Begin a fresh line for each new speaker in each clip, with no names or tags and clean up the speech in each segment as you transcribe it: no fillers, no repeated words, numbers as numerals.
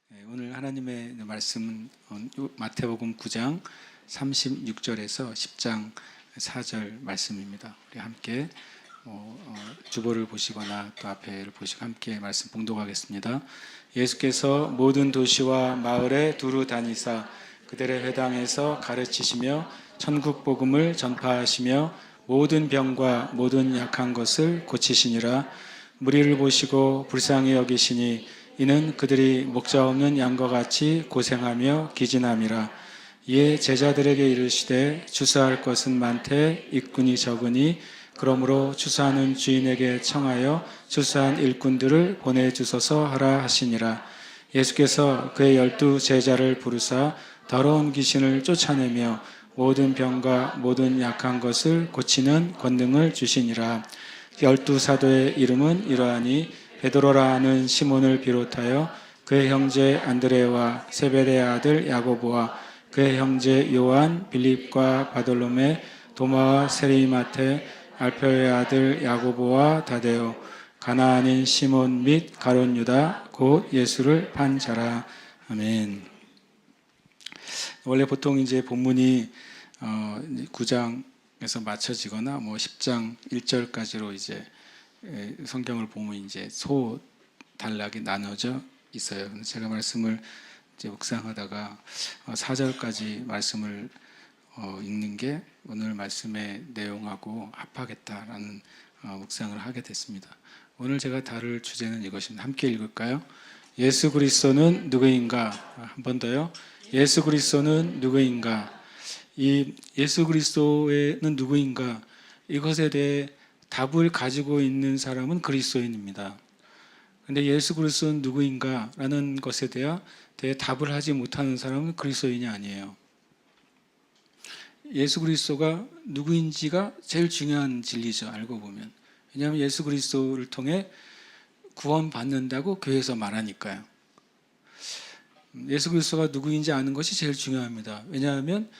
오늘 하나님의 말씀은 마태복음 9장 36절에서 10장 4절 말씀입니다. 우리 함께 주보를 보시거나 또 앞에를 보시고 함께 말씀 봉독하겠습니다. 예수께서 모든 도시와 마을에 두루 다니사 그들의 회당에서 가르치시며 천국 복음을 전파하시며 모든 병과 모든 약한 것을 고치시니라. 무리를 보시고 불쌍히 여기시니 이는 그들이 목자 없는 양과 같이 고생하며 기진함이라. 이에 제자들에게 이르시되 추수할 것은 많되 일꾼이 적으니 그러므로 추수하는 주인에게 청하여 추수한 일꾼들을 보내주소서 하라 하시니라. 예수께서 그의 12 제자를 부르사 더러운 귀신을 쫓아내며 모든 병과 모든 약한 것을 고치는 권능을 주시니라. 12 사도의 이름은 이러하니 베드로라 하는 시몬을 비롯하여 그의 형제 안드레와 세베대의 아들 야고보와 그의 형제 요한, 빌립과 바돌로메, 도마와 세리마테, 알페오의 아들 야고보와 다데오, 가나안인 시몬 및 가룟 유다, 곧 예수를 판 자라. 아멘. 원래 보통 이제 본문이 9장에서 맞춰지거나 10장 1절까지로 이제 성경을 보면 이제 단락이 나눠져 있어요. 제가 말씀을 이제 묵상하다가 4절까지 말씀을 읽는 게 오늘 말씀의 내용하고 합하겠다라는 묵상을 하게 됐습니다. 오늘 제가 다룰 주제는 이것입니다. 함께 읽을까요? 예수 그리스도는 누구인가? 한 번 더요. 예수 그리스도는 누구인가? 이 예수 그리스도는 누구인가? 이것에 대해 답을 가지고 있는 사람은 그리스도인입니다. 그런데 예수 그리스도는 누구인가? 라는 것에 대해 답을 하지 못하는 사람은 그리스도인이 아니에요. 예수 그리스도가 누구인지가 제일 중요한 진리죠. 알고 보면. 왜냐하면 예수 그리스도를 통해 구원받는다고 교회에서 말하니까요. 예수 그리스도가 누구인지 아는 것이 제일 중요합니다. 왜냐하면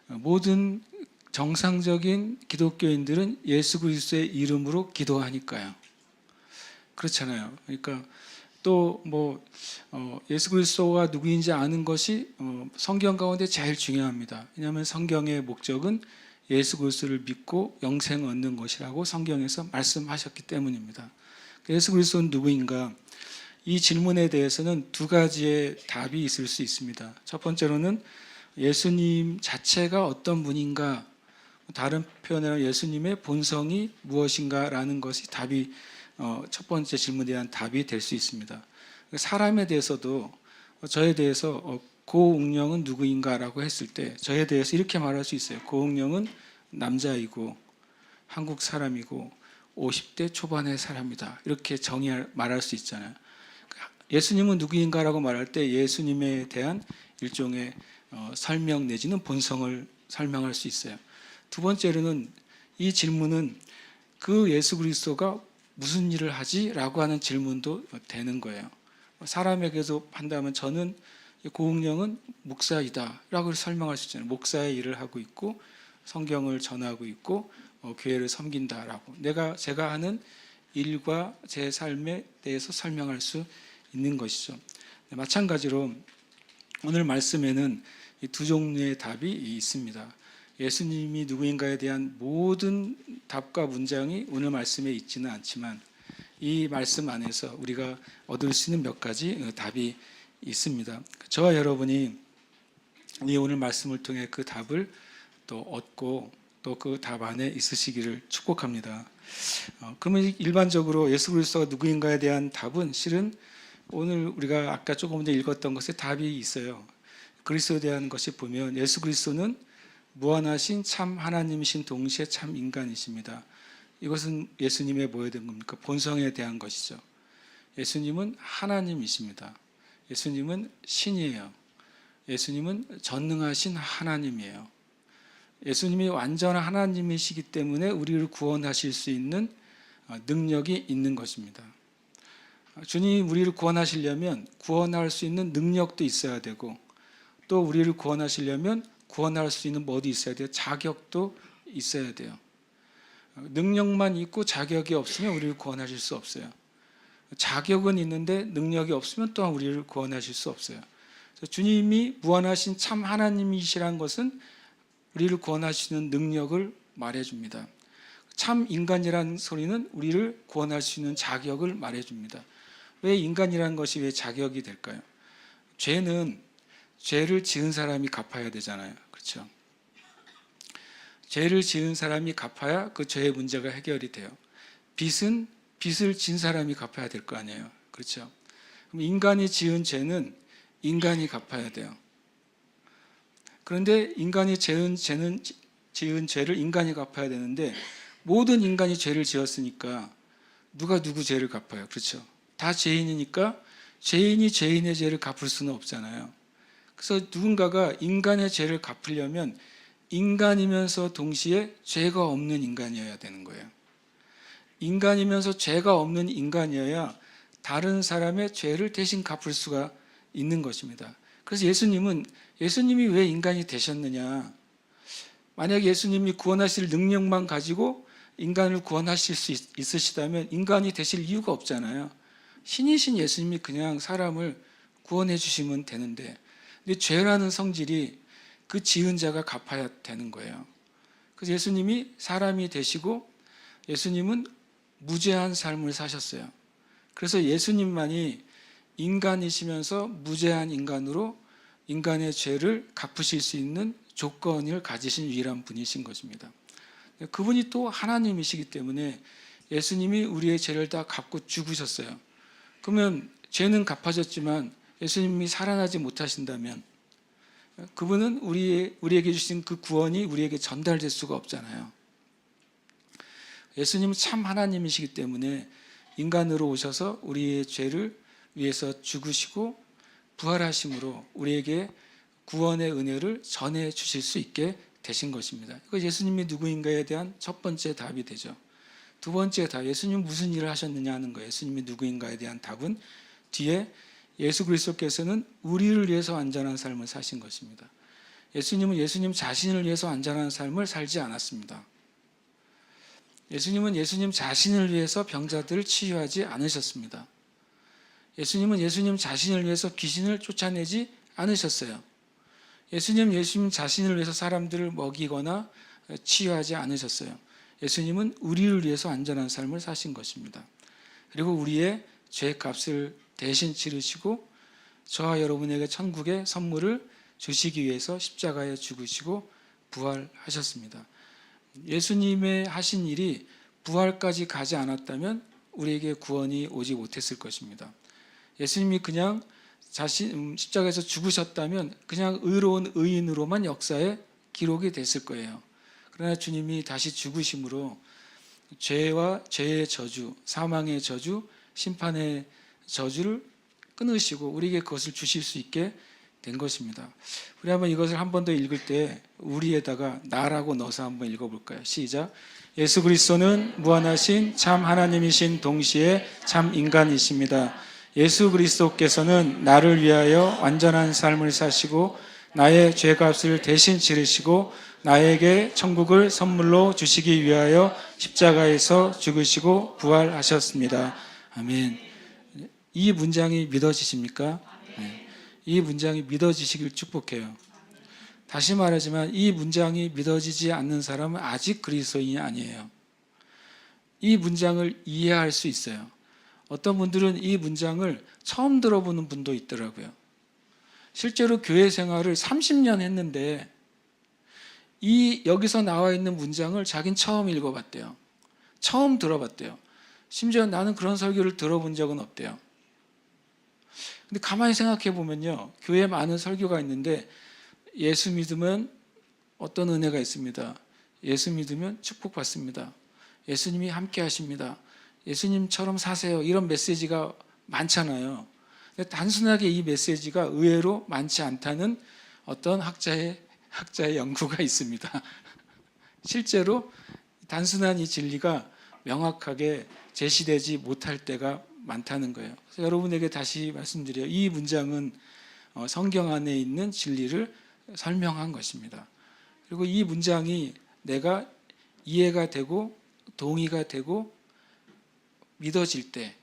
모든 정상적인 기독교인들은 예수 그리스도의 이름으로 기도하니까요. 그렇잖아요. 그러니까 또 예수 그리스도가 누구인지 아는 것이 성경 가운데 제일 중요합니다. 왜냐하면 성경의 목적은 예수 그리스도를 믿고 영생 얻는 것이라고 성경에서 말씀하셨기 때문입니다. 예수 그리스도는 누구인가? 이 질문에 대해서는 두 가지의 답이 있을 수 있습니다. 첫 번째로는 예수님 자체가 어떤 분인가? 다른 표현으로 예수님의 본성이 무엇인가라는 것이 답이 첫 번째 질문에 대한 답이 될 수 있습니다. 사람에 대해서도 저에 대해서 고웅령은 누구인가라고 했을 때 저에 대해서 이렇게 말할 수 있어요. 고웅령은 남자이고 한국 사람이고 50대 초반의 사람이다. 이렇게 말할 수 있잖아요. 예수님은 누구인가라고 말할 때 예수님에 대한 일종의 설명 내지는 본성을 설명할 수 있어요. 두 번째로는 이 질문은 그 예수 그리스도가 무슨 일을 하지? 라고 하는 질문도 되는 거예요. 사람에게도 한다면 저는 고흥령은 목사이다 라고 설명할 수 있잖아요. 목사의 일을 하고 있고 성경을 전하고 있고 교회를 섬긴다라고 제가 하는 일과 제 삶에 대해서 설명할 수 있는 것이죠. 마찬가지로 오늘 말씀에는 이 두 종류의 답이 있습니다. 예수님이 누구인가에 대한 모든 답과 문장이 오늘 말씀에 있지는 않지만 이 말씀 안에서 우리가 얻을 수 있는 몇 가지 답이 있습니다. 저와 여러분이 이 오늘 말씀을 통해 그 답을 또 얻고 또 그 답 안에 있으시기를 축복합니다. 그러면 일반적으로 예수 그리스도가 누구인가에 대한 답은 실은 오늘 우리가 아까 조금 전에 읽었던 것에 답이 있어요. 그리스도에 대한 것이 보면 예수 그리스도는 무한하신 참 하나님이신 동시에 참 인간이십니다. 이것은 예수님의 뭐에 대한 겁니까? 본성에 대한 것이죠. 예수님은 하나님이십니다. 예수님은 신이에요. 예수님은 전능하신 하나님이에요. 예수님이 완전한 하나님이시기 때문에 우리를 구원하실 수 있는 능력이 있는 것입니다. 주님이 우리를 구원하시려면 구원할 수 있는 능력도 있어야 되고 또 우리를 구원하시려면 구원할 수 있는 뭐도 있어야 돼요? 자격도 있어야 돼요. 능력만 있고 자격이 없으면 우리를 구원하실 수 없어요. 자격은 있는데 능력이 없으면 또한 우리를 구원하실 수 없어요. 그래서 주님이 무한하신 참 하나님이시라는 것은 우리를 구원하시는 능력을 말해줍니다. 참 인간이라는 소리는 우리를 구원할 수 있는 자격을 말해줍니다. 왜 인간이라는 것이 왜 자격이 될까요? 죄는 죄를 지은 사람이 갚아야 되잖아요. 그렇죠? 죄를 지은 사람이 갚아야 그 죄의 문제가 해결이 돼요. 빚은 빚을 진 사람이 갚아야 될 거 아니에요. 그렇죠? 그럼 인간이 지은 죄는 인간이 갚아야 돼요. 그런데 인간이 지은 죄를 인간이 갚아야 되는데 모든 인간이 죄를 지었으니까 누가 누구 죄를 갚아요? 그렇죠? 다 죄인이니까 죄인이 죄인의 죄를 갚을 수는 없잖아요. 그래서 누군가가 인간의 죄를 갚으려면 인간이면서 동시에 죄가 없는 인간이어야 되는 거예요. 인간이면서 죄가 없는 인간이어야 다른 사람의 죄를 대신 갚을 수가 있는 것입니다. 그래서 예수님이 왜 인간이 되셨느냐? 만약 예수님이 구원하실 능력만 가지고 인간을 구원하실 수 있으시다면 인간이 되실 이유가 없잖아요. 신이신 예수님이 그냥 사람을 구원해 주시면 되는데, 근데 죄라는 성질이 그 지은 자가 갚아야 되는 거예요. 그래서 예수님이 사람이 되시고 예수님은 무죄한 삶을 사셨어요. 그래서 예수님만이 인간이시면서 무죄한 인간으로 인간의 죄를 갚으실 수 있는 조건을 가지신 유일한 분이신 것입니다. 그분이 또 하나님이시기 때문에 예수님이 우리의 죄를 다 갚고 죽으셨어요. 그러면 죄는 갚아졌지만 예수님이 살아나지 못하신다면 그분은 우리에게 주신 그 구원이 우리에게 전달될 수가 없잖아요. 예수님은 참 하나님이시기 때문에 인간으로 오셔서 우리의 죄를 위해서 죽으시고 부활하심으로 우리에게 구원의 은혜를 전해 주실 수 있게 되신 것입니다. 이거 예수님이 누구인가에 대한 첫 번째 답이 되죠. 두 번째 답, 예수님은 무슨 일을 하셨느냐 하는 거예요. 예수님이 누구인가에 대한 답은 뒤에 예수 그리스도께서는 우리를 위해서 완전한 삶을 사신 것입니다. 예수님은 예수님 자신을 위해서 완전한 삶을 살지 않았습니다. 예수님은 예수님 자신을 위해서 병자들을 치유하지 않으셨습니다. 예수님은 예수님 자신을 위해서 귀신을 쫓아내지 않으셨어요. 예수님 자신을 위해서 사람들을 먹이거나 치유하지 않으셨어요. 예수님은 우리를 위해서 완전한 삶을 사신 것입니다. 그리고 우리의 죄값을 대신 치르시고 저와 여러분에게 천국의 선물을 주시기 위해서 십자가에 죽으시고 부활하셨습니다. 예수님의 하신 일이 부활까지 가지 않았다면 우리에게 구원이 오지 못했을 것입니다. 예수님이 그냥 십자가에서 죽으셨다면 그냥 의로운 의인으로만 역사에 기록이 됐을 거예요. 그러나 주님이 다시 죽으심으로 죄의 저주, 사망의 저주, 심판의 저주를 끊으시고 우리에게 그것을 주실 수 있게 된 것입니다. 우리 한번 이것을 한 번 더 읽을 때 우리에다가 나라고 넣어서 한번 읽어볼까요? 시작. 예수 그리스도는 무한하신 참 하나님이신 동시에 참 인간이십니다. 예수 그리스도께서는 나를 위하여 완전한 삶을 사시고 나의 죄값을 대신 치르시고 나에게 천국을 선물로 주시기 위하여 십자가에서 죽으시고 부활하셨습니다. 아멘. 이 문장이 믿어지십니까? 네. 이 문장이 믿어지시길 축복해요. 다시 말하지만 이 문장이 믿어지지 않는 사람은 아직 그리스도인이 아니에요. 이 문장을 이해할 수 있어요. 어떤 분들은 이 문장을 처음 들어보는 분도 있더라고요. 실제로 교회 생활을 30년 했는데 여기서 나와 있는 문장을 자기는 처음 읽어봤대요. 처음 들어봤대요. 심지어 나는 그런 설교를 들어본 적은 없대요. 근데 가만히 생각해 보면요, 교회에 많은 설교가 있는데 예수 믿으면 어떤 은혜가 있습니다. 예수 믿으면 축복받습니다. 예수님이 함께 하십니다. 예수님처럼 사세요. 이런 메시지가 많잖아요. 근데 단순하게 이 메시지가 의외로 많지 않다는 어떤 학자의 연구가 있습니다. 실제로 단순한 이 진리가 명확하게 제시되지 못할 때가 많다는 거예요. 그래서 여러분에게 다시 말씀드려요. 이 문장은 성경 안에 있는 진리를 설명한 것입니다. 그리고 이 문장이 내가 이해가 되고 동의가 되고 믿어질 때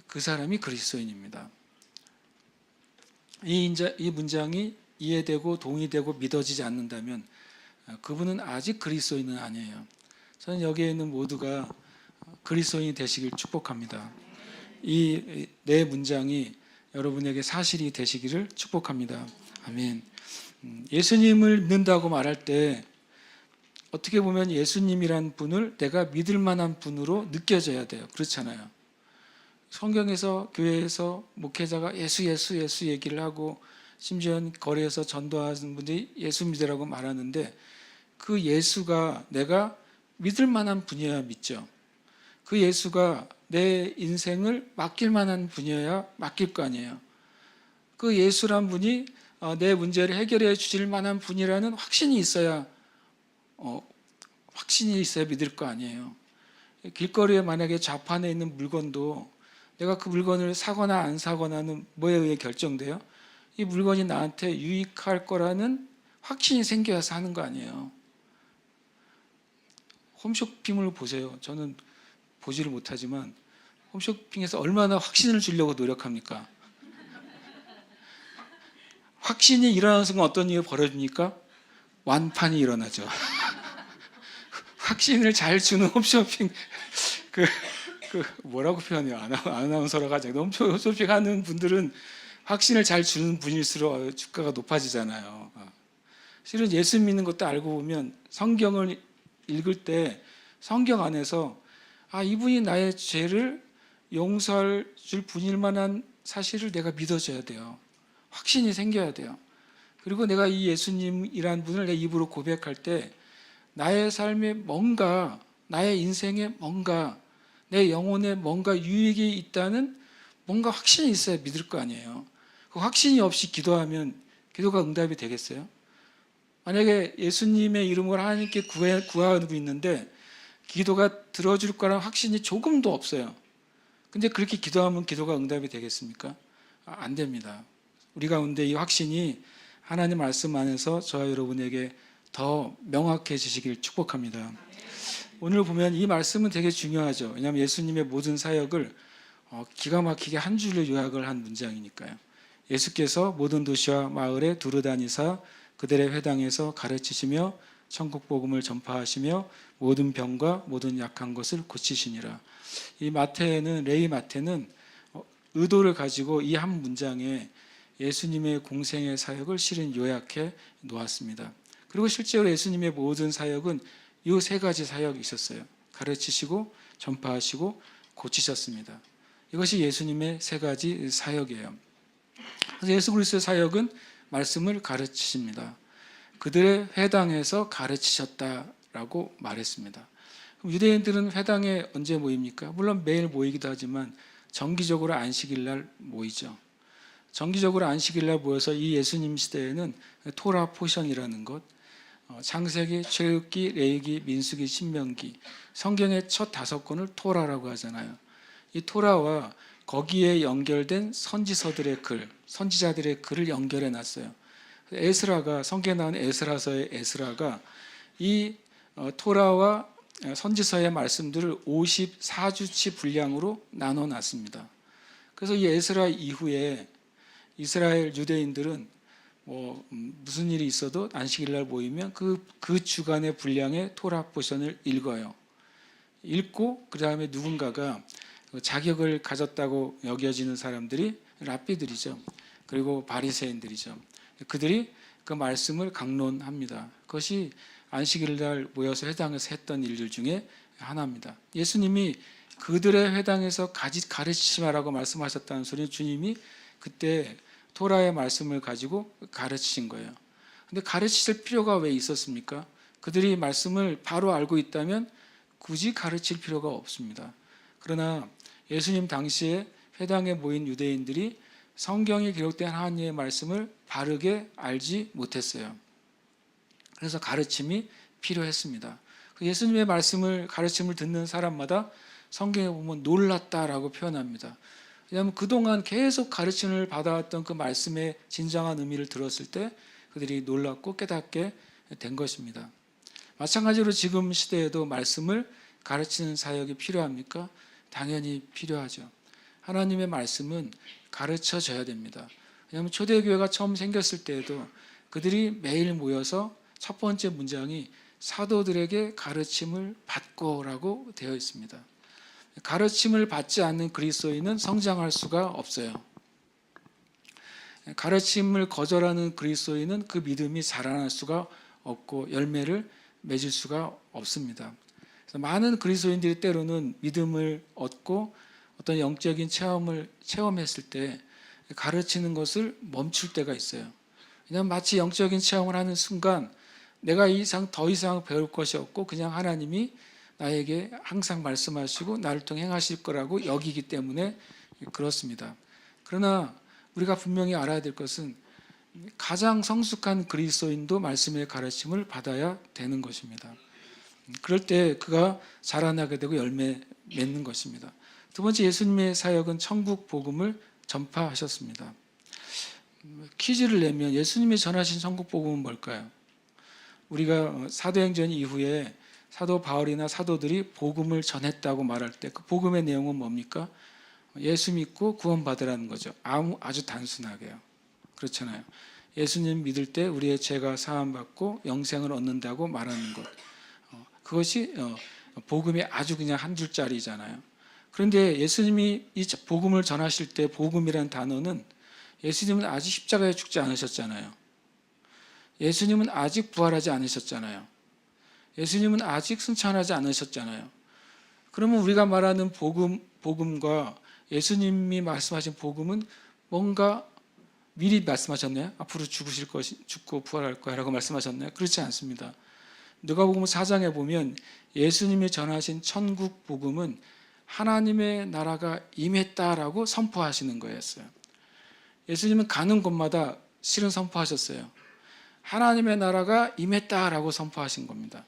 그 사람이 그리스도인입니다. 이 문장이 이해되고 동의되고 믿어지지 않는다면 그분은 아직 그리스도인은 아니에요. 저는 여기에 있는 모두가 그리스도인이 되시길 축복합니다. 이 네 문장이 여러분에게 사실이 되시기를 축복합니다. 아멘. 예수님을 믿는다고 말할 때 어떻게 보면 예수님이란 분을 내가 믿을 만한 분으로 느껴져야 돼요. 그렇잖아요. 성경에서 교회에서 목회자가 예수 얘기를 하고 심지어 거리에서 전도하는 분들이 예수 믿으라고 말하는데 그 예수가 내가 믿을 만한 분이어야 믿죠. 그 예수가 내 인생을 맡길 만한 분이어야 맡길 거 아니에요. 그 예수란 분이 내 문제를 해결해 주실 만한 분이라는 확신이 있어야 믿을 거 아니에요. 길거리에 만약에 좌판에 있는 물건도 내가 그 물건을 사거나 안 사거나는 뭐에 의해 결정돼요? 이 물건이 나한테 유익할 거라는 확신이 생겨야 사는 거 아니에요. 홈쇼핑을 보세요. 저는 보지를 못하지만 홈쇼핑에서 얼마나 확신을 주려고 노력합니까? 확신이 일어나는 순간 어떤 일이 벌어집니까? 완판이 일어나죠. 확신을 잘 주는 홈쇼핑 뭐라고 표현해요? 아나운서라고 하죠. 홈쇼핑 하는 분들은 확신을 잘 주는 분일수록 주가가 높아지잖아요. 실은 예수 믿는 것도 알고 보면 성경을 읽을 때 성경 안에서 이분이 나의 죄를 용서할 줄 분일 만한 사실을 내가 믿어줘야 돼요. 확신이 생겨야 돼요. 그리고 내가 이 예수님이란 분을 내 입으로 고백할 때 나의 삶에 뭔가, 나의 인생에 뭔가, 내 영혼에 뭔가 유익이 있다는 뭔가 확신이 있어야 믿을 거 아니에요. 그 확신이 없이 기도하면 기도가 응답이 되겠어요? 만약에 예수님의 이름으로 하나님께 구하고 있는데 기도가 들어줄 거라는 확신이 조금도 없어요. 근데 그렇게 기도하면 기도가 응답이 되겠습니까? 안 됩니다. 우리 가운데 이 확신이 하나님 말씀 안에서 저와 여러분에게 더 명확해지시길 축복합니다. 오늘 보면 이 말씀은 되게 중요하죠. 왜냐하면 예수님의 모든 사역을 기가 막히게 한 줄로 요약을 한 문장이니까요. 예수께서 모든 도시와 마을에 두루다니사 그들의 회당에서 가르치시며 천국 복음을 전파하시며 모든 병과 모든 약한 것을 고치시니라. 이 레위 마태는 의도를 가지고 이 한 문장에 예수님의 공생의 사역을 실은 요약해 놓았습니다. 그리고 실제로 예수님의 모든 사역은 이 세 가지 사역이 있었어요. 가르치시고 전파하시고 고치셨습니다. 이것이 예수님의 세 가지 사역이에요. 그래서 예수 그리스도의 사역은 말씀을 가르치십니다. 그들의 회당에서 가르치셨다라고 말했습니다. 그럼 유대인들은 회당에 언제 모입니까? 물론 매일 모이기도 하지만 정기적으로 안식일 날 모이죠. 정기적으로 안식일 날 모여서 이 예수님 시대에는 토라 포션이라는 것, 창세기, 출애굽기, 레위기, 민수기, 신명기, 성경의 첫 5권을 토라라고 하잖아요. 이 토라와 거기에 연결된 선지서들의 글, 선지자들의 글을 연결해 놨어요. 에스라가, 성경에 나온 에스라서의 에스라가 이 토라와 선지서의 말씀들을 54주치 분량으로 나눠 놨습니다. 그래서 이 에스라 이후에 이스라엘 유대인들은 무슨 일이 있어도 안식일 날 모이면 그 주간의 분량의 토라 포션을 읽어요. 읽고 그 다음에 누군가가 자격을 가졌다고 여겨지는 사람들이 랍비들이죠. 그리고 바리새인들이죠. 그들이 그 말씀을 강론합니다. 그것이 안식일 날 모여서 회당에서 했던 일들 중에 하나입니다. 예수님이 그들의 회당에서 가르치시라고 말씀하셨다는 소리는 주님이 그때 토라의 말씀을 가지고 가르치신 거예요. 근데 가르치실 필요가 왜 있었습니까? 그들이 말씀을 바로 알고 있다면 굳이 가르칠 필요가 없습니다. 그러나 예수님 당시에 회당에 모인 유대인들이 성경에 기록된 하나님의 말씀을 바르게 알지 못했어요. 그래서 가르침이 필요했습니다. 예수님의 가르침을 듣는 사람마다 성경에 보면 놀랐다라고 표현합니다. 왜냐하면 그동안 계속 가르침을 받아왔던 그 말씀의 진정한 의미를 들었을 때 그들이 놀랐고 깨닫게 된 것입니다. 마찬가지로 지금 시대에도 말씀을 가르치는 사역이 필요합니까? 당연히 필요하죠. 하나님의 말씀은 가르쳐 줘야 됩니다. 왜냐하면 초대교회가 처음 생겼을 때에도 그들이 매일 모여서 첫 번째 문장이 사도들에게 가르침을 받고라고 되어 있습니다. 가르침을 받지 않는 그리스도인은 성장할 수가 없어요. 가르침을 거절하는 그리스도인은 그 믿음이 자라날 수가 없고 열매를 맺을 수가 없습니다. 그래서 많은 그리스도인들이 때로는 믿음을 얻고 어떤 영적인 체험했을 때 가르치는 것을 멈출 때가 있어요. 왜냐하면 마치 영적인 체험을 하는 순간 내가 더 이상 배울 것이 없고 그냥 하나님이 나에게 항상 말씀하시고 나를 통해 행하실 거라고 여기기 때문에 그렇습니다. 그러나 우리가 분명히 알아야 될 것은 가장 성숙한 그리스도인도 말씀의 가르침을 받아야 되는 것입니다. 그럴 때 그가 자라나게 되고 열매 맺는 것입니다. 두 번째, 예수님의 사역은 천국 복음을 전파하셨습니다. 퀴즈를 내면 예수님이 전하신 천국 복음은 뭘까요? 우리가 사도행전 이후에 사도 바울이나 사도들이 복음을 전했다고 말할 때 그 복음의 내용은 뭡니까? 예수 믿고 구원받으라는 거죠. 아주 단순하게요. 그렇잖아요. 예수님 믿을 때 우리의 죄가 사함받고 영생을 얻는다고 말하는 것. 그것이 복음의 아주 그냥 한 줄짜리잖아요. 그런데 예수님이 이 복음을 전하실 때 복음이라는 단어는 예수님은 아직 십자가에 죽지 않으셨잖아요. 예수님은 아직 부활하지 않으셨잖아요. 예수님은 아직 승천하지 않으셨잖아요. 그러면 우리가 말하는 복음과 예수님이 말씀하신 복음은 뭔가 미리 말씀하셨나요? 앞으로 죽고 부활할 거야 라고 말씀하셨나요? 그렇지 않습니다. 누가복음 4장에 보면 예수님이 전하신 천국 복음은 하나님의 나라가 임했다라고 선포하시는 거였어요. 예수님은 가는 곳마다 실은 선포하셨어요. 하나님의 나라가 임했다라고 선포하신 겁니다.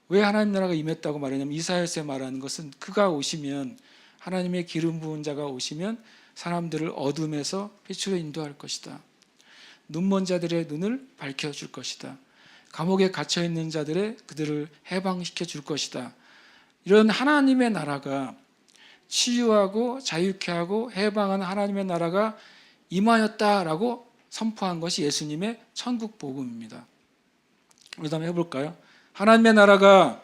왜 하나님 나라가 임했다고 말하냐면 이사야서에 말하는 것은 그가 오시면 하나님의 기름 부은 자가 오시면 사람들을 어둠에서 빛으로 인도할 것이다. 눈먼 자들의 눈을 밝혀줄 것이다. 감옥에 갇혀있는 자들의 그들을 해방시켜 줄 것이다. 이런 하나님의 나라가 치유하고 자유케 하고 해방하는 하나님의 나라가 임하였다라고 선포한 것이 예수님의 천국 복음입니다. 우리 다음에 해볼까요? 하나님의 나라가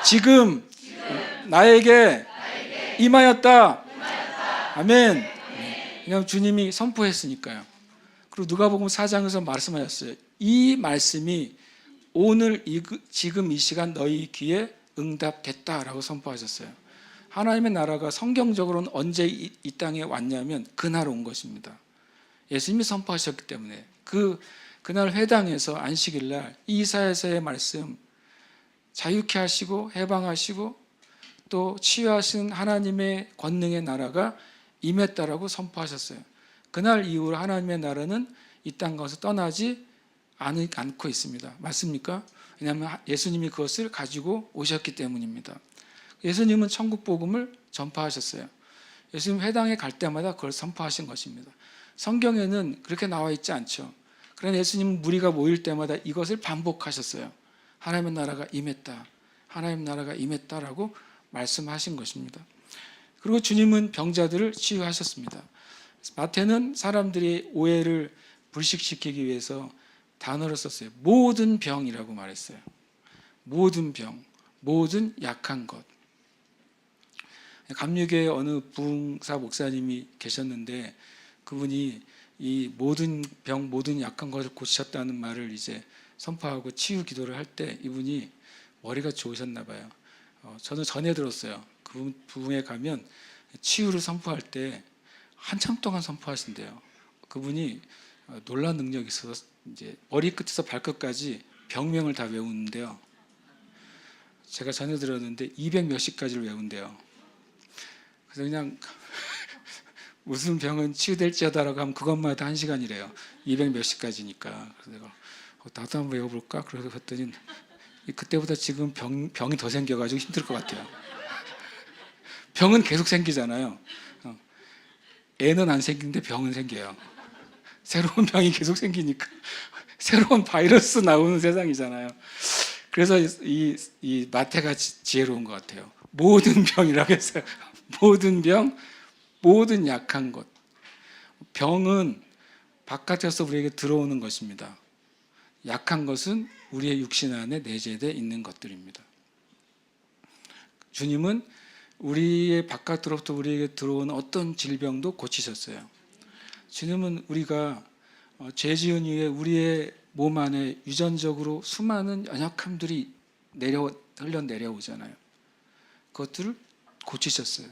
지금 나에게 임하였다. 아멘. 왜냐하면 주님이 선포했으니까요. 그리고 누가복음 4장에서 말씀하셨어요. 이 말씀이 오늘 지금 이 시간 너희 귀에 응답됐다라고 선포하셨어요. 하나님의 나라가 성경적으로는 언제 이 땅에 왔냐면 그날 온 것입니다. 예수님이 선포하셨기 때문에 그날 회당에서 안식일날 이사야서의 말씀 자유케 하시고 해방하시고 또 치유하신 하나님의 권능의 나라가 임했다라고 선포하셨어요. 그날 이후로 하나님의 나라는 이 땅 가서 떠나지 않고 있습니다. 맞습니까? 왜냐하면 예수님이 그것을 가지고 오셨기 때문입니다. 예수님은 천국 복음을 전파하셨어요. 예수님 회당에 갈 때마다 그걸 선포하신 것입니다. 성경에는 그렇게 나와 있지 않죠. 그러나 예수님은 무리가 모일 때마다 이것을 반복하셨어요. 하나님의 나라가 임했다. 하나님의 나라가 임했다라고 말씀하신 것입니다. 그리고 주님은 병자들을 치유하셨습니다. 마태는 사람들이 오해를 불식시키기 위해서 단어를 썼어요. 모든 병이라고 말했어요. 모든 병, 모든 약한 것. 감리교회 어느 부흥사 목사님이 계셨는데 그분이 이 모든 병, 모든 약한 것을 고치셨다는 말을 이제 선포하고 치유 기도를 할 때 이분이 머리가 좋으셨나 봐요. 저는 전해 들었어요. 그분 부흥에 가면 치유를 선포할 때 한참 동안 선포하신대요. 그분이 놀라운 능력이 있어서 이제 머리끝에서 발끝까지 병명을 다 외우는데요. 제가 전해 들었는데 200 몇십 가지를 외운대요. 그래서 그냥 무슨 병은 치유될지어다라고 하면 그것마다 1시간이래요. 200 몇십 가지니까. 그래서 내가 나도 한번 외워볼까? 그래서 그랬더니 그때보다 지금 병이 더 생겨가지고 힘들 것 같아요. 병은 계속 생기잖아요. 애는 안 생기는데 병은 생겨요. 새로운 병이 계속 생기니까 새로운 바이러스 나오는 세상이잖아요. 그래서 이 마태가 지혜로운 것 같아요. 모든 병이라고 했어요. 모든 병, 모든 약한 것, 병은 바깥에서 우리에게 들어오는 것입니다. 약한 것은 우리의 육신 안에 내재되어 있는 것들입니다. 주님은 우리의 바깥으로부터 우리에게 들어오는 어떤 질병도 고치셨어요. 주님은 우리가 죄 지은 이후에 우리의 몸 안에 유전적으로 수많은 연약함들이 흘러내려오잖아요. 그것들을 고치셨어요.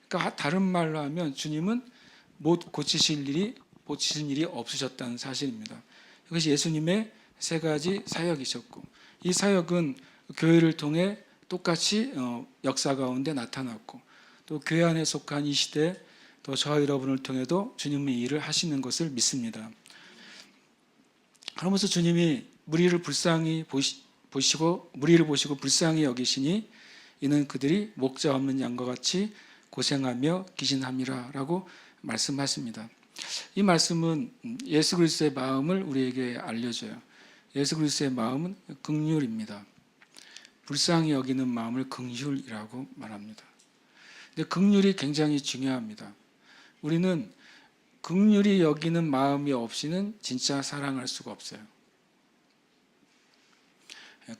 그러니까 다른 말로 하면 주님은 못 고치신 일이 없으셨다는 사실입니다. 이것이 예수님의 세 가지 사역이셨고, 이 사역은 교회를 통해 똑같이 역사 가운데 나타났고, 또 교회 안에 속한 이 시대, 또 저와 여러분을 통해도 주님의 일을 하시는 것을 믿습니다. 그러면서 주님이 무리를 보시고 불쌍히 여기시니 이는 그들이 목자 없는 양과 같이 고생하며 기진함이라 라고 말씀하십니다. 이 말씀은 예수 그리스도의 마음을 우리에게 알려줘요. 예수 그리스도의 마음은 긍휼입니다. 불쌍히 여기는 마음을 긍휼이라고 말합니다. 근데 긍휼이 굉장히 중요합니다. 우리는 긍휼히 여기는 마음이 없이는 진짜 사랑할 수가 없어요.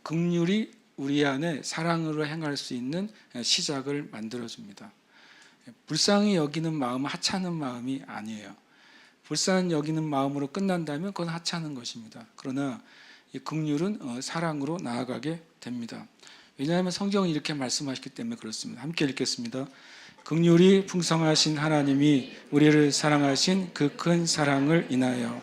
긍휼이 우리 안에 사랑으로 행할 수 있는 시작을 만들어줍니다. 불쌍히 여기는 마음은 하찮은 마음이 아니에요. 불쌍히 여기는 마음으로 끝난다면 그건 하찮은 것입니다. 그러나 이 긍휼은 사랑으로 나아가게 됩니다. 왜냐하면 성경은 이렇게 말씀하셨기 때문에 그렇습니다. 함께 읽겠습니다. 긍휼이 풍성하신 하나님이 우리를 사랑하신 그 큰 사랑을 인하여.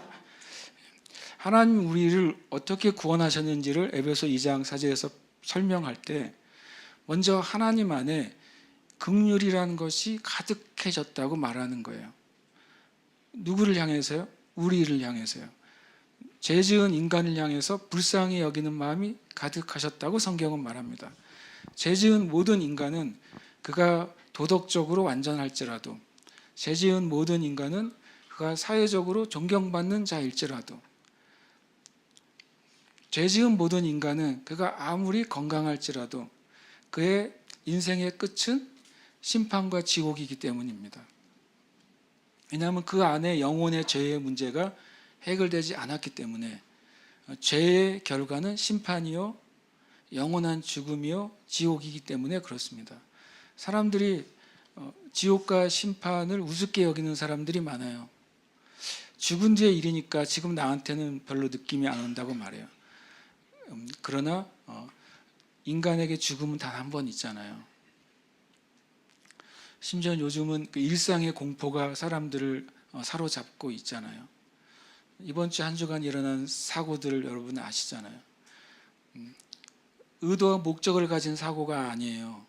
하나님 우리를 어떻게 구원하셨는지를 에베소 2장 4절에서 설명할 때 먼저 하나님 안에 긍휼이라는 것이 가득해졌다고 말하는 거예요. 누구를 향해서요? 우리를 향해서요. 죄 지은 인간을 향해서 불쌍히 여기는 마음이 가득하셨다고 성경은 말합니다. 죄 지은 모든 인간은 그가 도덕적으로 완전할지라도, 죄 지은 모든 인간은 그가 사회적으로 존경받는 자일지라도, 죄 지은 모든 인간은 그가 아무리 건강할지라도 그의 인생의 끝은 심판과 지옥이기 때문입니다. 왜냐하면 그 안에 영혼의 죄의 문제가 해결되지 않았기 때문에 죄의 결과는 심판이요 영원한 죽음이요 지옥이기 때문에 그렇습니다. 사람들이 지옥과 심판을 우습게 여기는 사람들이 많아요. 죽은 뒤의 일이니까 지금 나한테는 별로 느낌이 안 온다고 말해요. 그러나 인간에게 죽음은 단 한 번 있잖아요. 심지어 요즘은 그 일상의 공포가 사람들을 사로잡고 있잖아요. 이번 주 한 주간 일어난 사고들을 여러분 아시잖아요. 의도와 목적을 가진 사고가 아니에요.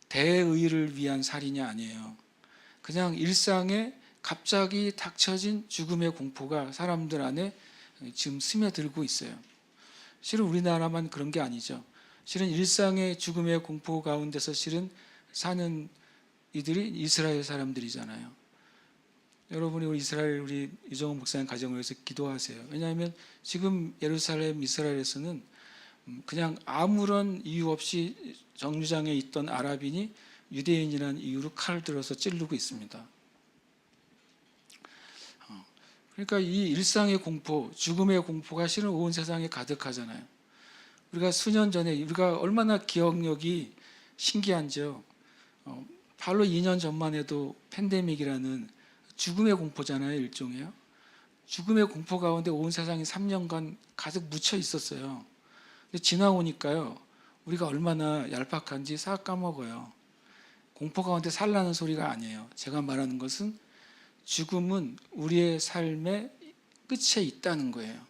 대의를 위한 살인이 아니에요. 그냥 일상에 갑자기 닥쳐진 죽음의 공포가 사람들 안에 지금 스며들고 있어요. 실은 우리나라만 그런 게 아니죠. 실은 일상의 죽음의 공포 가운데서 실은 사는 이들이 이스라엘 사람들이잖아요. 여러분이 우리 이종훈 목사님 가정을 위해서 기도하세요. 왜냐하면 지금 예루살렘 이스라엘에서는 그냥 아무런 이유 없이 정류장에 있던 아랍인이 유대인이라는 이유로 칼을 들어서 찌르고 있습니다. 그러니까 이 일상의 공포, 죽음의 공포가 실은 온 세상에 가득하잖아요. 우리가 수년 전에 우리가 얼마나 기억력이 신기한지요. 바로 2년 전만 해도 팬데믹이라는 죽음의 공포잖아요. 일종이요. 죽음의 공포 가운데 온 세상이 3년간 가득 묻혀 있었어요. 근데 지나오니까요. 우리가 얼마나 얄팍한지 싹 까먹어요. 공포 가운데 살라는 소리가 아니에요. 제가 말하는 것은 죽음은 우리의 삶의 끝에 있다는 거예요.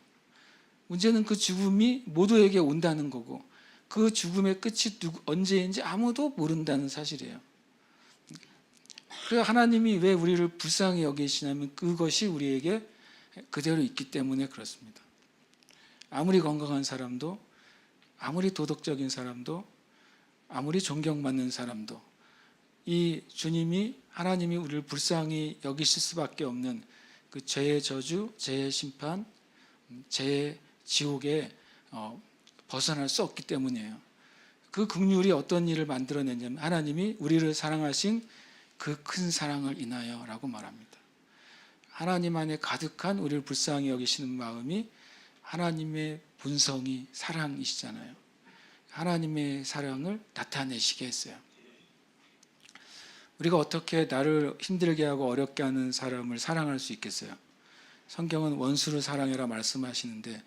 문제는 그 죽음이 모두에게 온다는 거고 그 죽음의 끝이 언제인지 아무도 모른다는 사실이에요. 그래서 하나님이 왜 우리를 불쌍히 여기시냐면 그것이 우리에게 그대로 있기 때문에 그렇습니다. 아무리 건강한 사람도, 아무리 도덕적인 사람도, 아무리 존경받는 사람도 이 주님이 하나님이 우리를 불쌍히 여기실 수밖에 없는 그 죄의 저주, 죄의 심판, 죄의 지옥에 벗어날 수 없기 때문이에요. 그 긍휼이 어떤 일을 만들어내냐면 하나님이 우리를 사랑하신 그 큰 사랑을 인하여라고 말합니다. 하나님 안에 가득한 우리를 불쌍히 여기시는 마음이 하나님의 본성이 사랑이시잖아요. 하나님의 사랑을 나타내시게 했어요. 우리가 어떻게 나를 힘들게 하고 어렵게 하는 사람을 사랑할 수 있겠어요? 성경은 원수를 사랑해라 말씀하시는데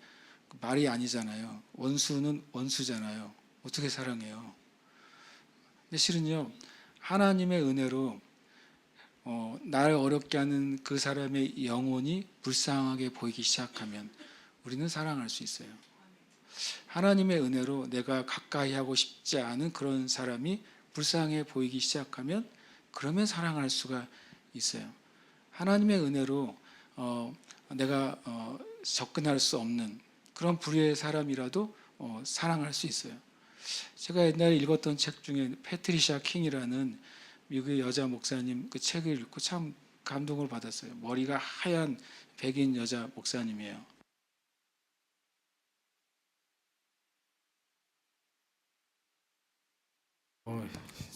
말이 아니잖아요. 원수는 원수잖아요. 어떻게 사랑해요? 근데 실은요, 하나님의 은혜로 나를 어렵게 하는 그 사람의 영혼이 불쌍하게 보이기 시작하면 우리는 사랑할 수 있어요. 하나님의 은혜로 내가 가까이 하고 싶지 않은 그런 사람이 불쌍해 보이기 시작하면 그러면 사랑할 수가 있어요. 하나님의 은혜로 내가 접근할 수 없는 그런 불의의 사람이라도 사랑할 수 있어요. 제가 옛날에 읽었던 책 중에 패트리샤 킹이라는 미국의 여자 목사님 그 책을 읽고 참 감동을 받았어요. 머리가 하얀 백인 여자 목사님이에요.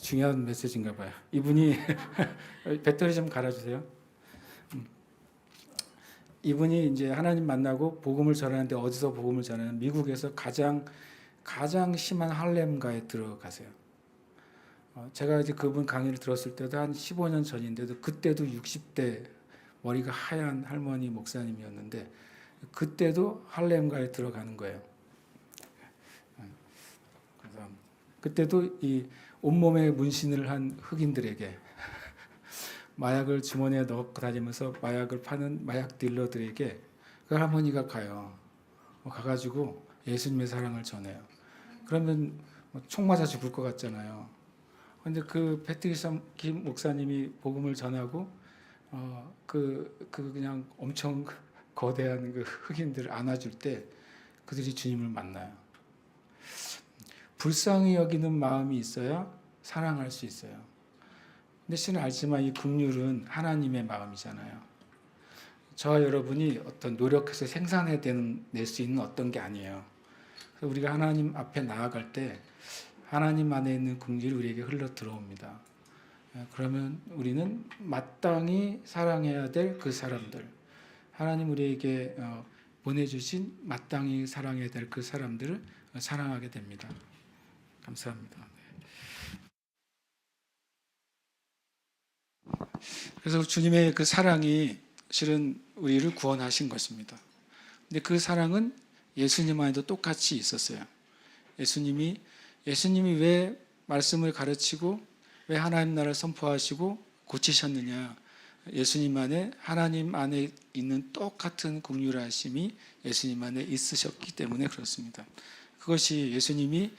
중요한 메시지인가 봐요. 이분이 배터리 좀 갈아주세요. 이분이 이제 하나님 만나고 복음을 전하는데 어디서 복음을 전하는 미국에서 가장 심한 할렘가에 들어가세요. 제가 이제 그분 강의를 들었을 때도 한 15년 전인데도 그때도 60대 머리가 하얀 할머니 목사님이었는데 그때도 할렘가에 들어가는 거예요. 그래서 그때도 이 온몸에 문신을 한 흑인들에게 마약을 주머니에 넣고 다니면서 마약을 파는 마약 딜러들에게 그 할머니가 가요. 가가지고 예수님의 사랑을 전해요. 그러면 총 맞아 죽을 것 같잖아요. 근데 그 패트리샤 김 목사님이 복음을 전하고 그냥 엄청 거대한 그 흑인들을 안아줄 때 그들이 주님을 만나요. 불쌍히 여기는 마음이 있어야 사랑할 수 있어요. 근데 신은 알지만 이 긍휼은 하나님의 마음이잖아요. 저와 여러분이 어떤 노력해서 생산해낼 수 있는 어떤 게 아니에요. 그래서 우리가 하나님 앞에 나아갈 때 하나님 안에 있는 긍휼이 우리에게 흘러 들어옵니다. 그러면 우리는 마땅히 사랑해야 될 그 사람들, 하나님 우리에게 보내주신 마땅히 사랑해야 될 그 사람들을 사랑하게 됩니다. 감사합니다. 그래서 주님의 그 사랑이 실은 우리를 구원하신 것입니다. 근데 그 사랑은 예수님 안에도 똑같이 있었어요. 예수님이 왜 말씀을 가르치고 왜 하나님 나라를 선포하시고 고치셨느냐? 예수님 안에 하나님 안에 있는 똑같은 긍휼하심이 예수님 안에 있으셨기 때문에 그렇습니다. 그것이 예수님이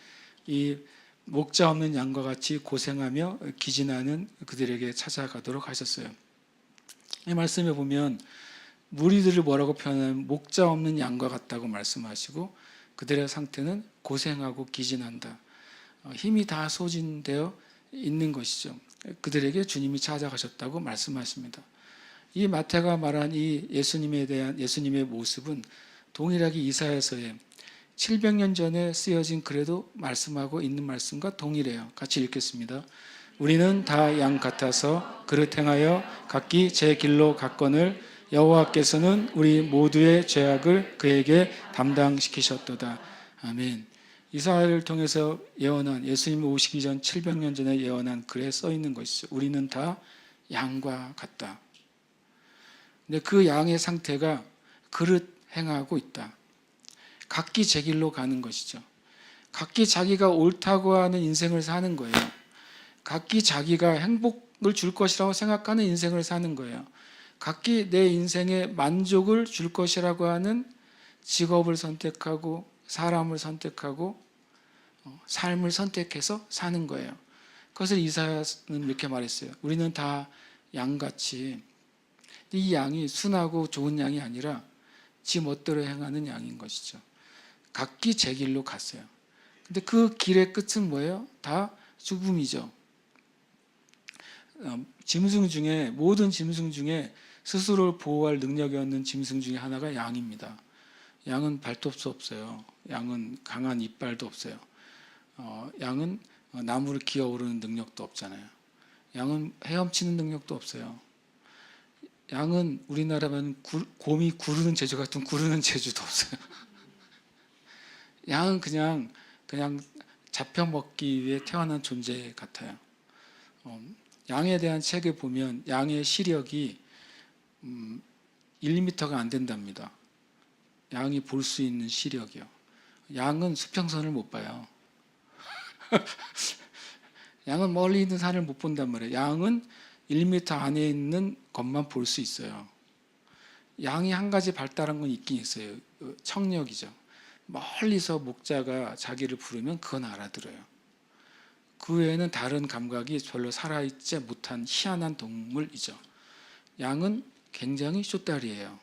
이 목자 없는 양과 같이 고생하며 기진하는 그들에게 찾아가도록 하셨어요. 이 말씀에 보면 무리들을 뭐라고 표현하면 목자 없는 양과 같다고 말씀하시고 그들의 상태는 고생하고 기진한다. 힘이 다 소진되어 있는 것이죠. 그들에게 주님이 찾아가셨다고 말씀하십니다. 이 마태가 말한 이 예수님에 대한 예수님의 모습은 동일하게 이사야서에 700년 전에 쓰여진 글에도 말씀하고 있는 말씀과 동일해요. 같이 읽겠습니다. 우리는 다 양 같아서 그릇 행하여 각기 제 길로 갔거늘 여호와께서는 우리 모두의 죄악을 그에게 담당시키셨도다. 아멘. 이사야를 통해서 예언한 예수님이 오시기 전 700년 전에 예언한 글에 써 있는 것이죠. 우리는 다 양과 같다. 근데 그 양의 상태가 그릇 행하고 있다. 각기 제 길로 가는 것이죠. 각기 자기가 옳다고 하는 인생을 사는 거예요. 각기 자기가 행복을 줄 것이라고 생각하는 인생을 사는 거예요. 각기 내 인생에 만족을 줄 것이라고 하는 직업을 선택하고 사람을 선택하고 삶을 선택해서 사는 거예요. 그것을 이사야는 이렇게 말했어요. 우리는 다 양같이, 이 양이 순하고 좋은 양이 아니라 지 멋대로 행하는 양인 것이죠. 각기 제 길로 갔어요. 근데 그 길의 끝은 뭐예요? 다 죽음이죠. 모든 짐승 중에 스스로를 보호할 능력이 없는 짐승 중에 하나가 양입니다. 양은 발톱도 없어요. 양은 강한 이빨도 없어요. 양은 나무를 기어오르는 능력도 없잖아요. 양은 헤엄치는 능력도 없어요. 양은 우리나라면 곰이 구르는 재주 같은 구르는 재주도 없어요. 양은 그냥 잡혀 먹기 위해 태어난 존재 같아요. 양에 대한 책에 보면 양의 시력이 1m가 안 된답니다. 양이 볼 수 있는 시력이요. 양은 수평선을 못 봐요. 양은 멀리 있는 산을 못 본단 말이에요. 양은 1m 안에 있는 것만 볼 수 있어요. 양이 한 가지 발달한 건 있긴 있어요. 청력이죠. 멀리서 목자가 자기를 부르면 그건 알아들어요. 그 외에는 다른 감각이 별로 살아있지 못한 희한한 동물이죠. 양은 굉장히 쇼다리예요.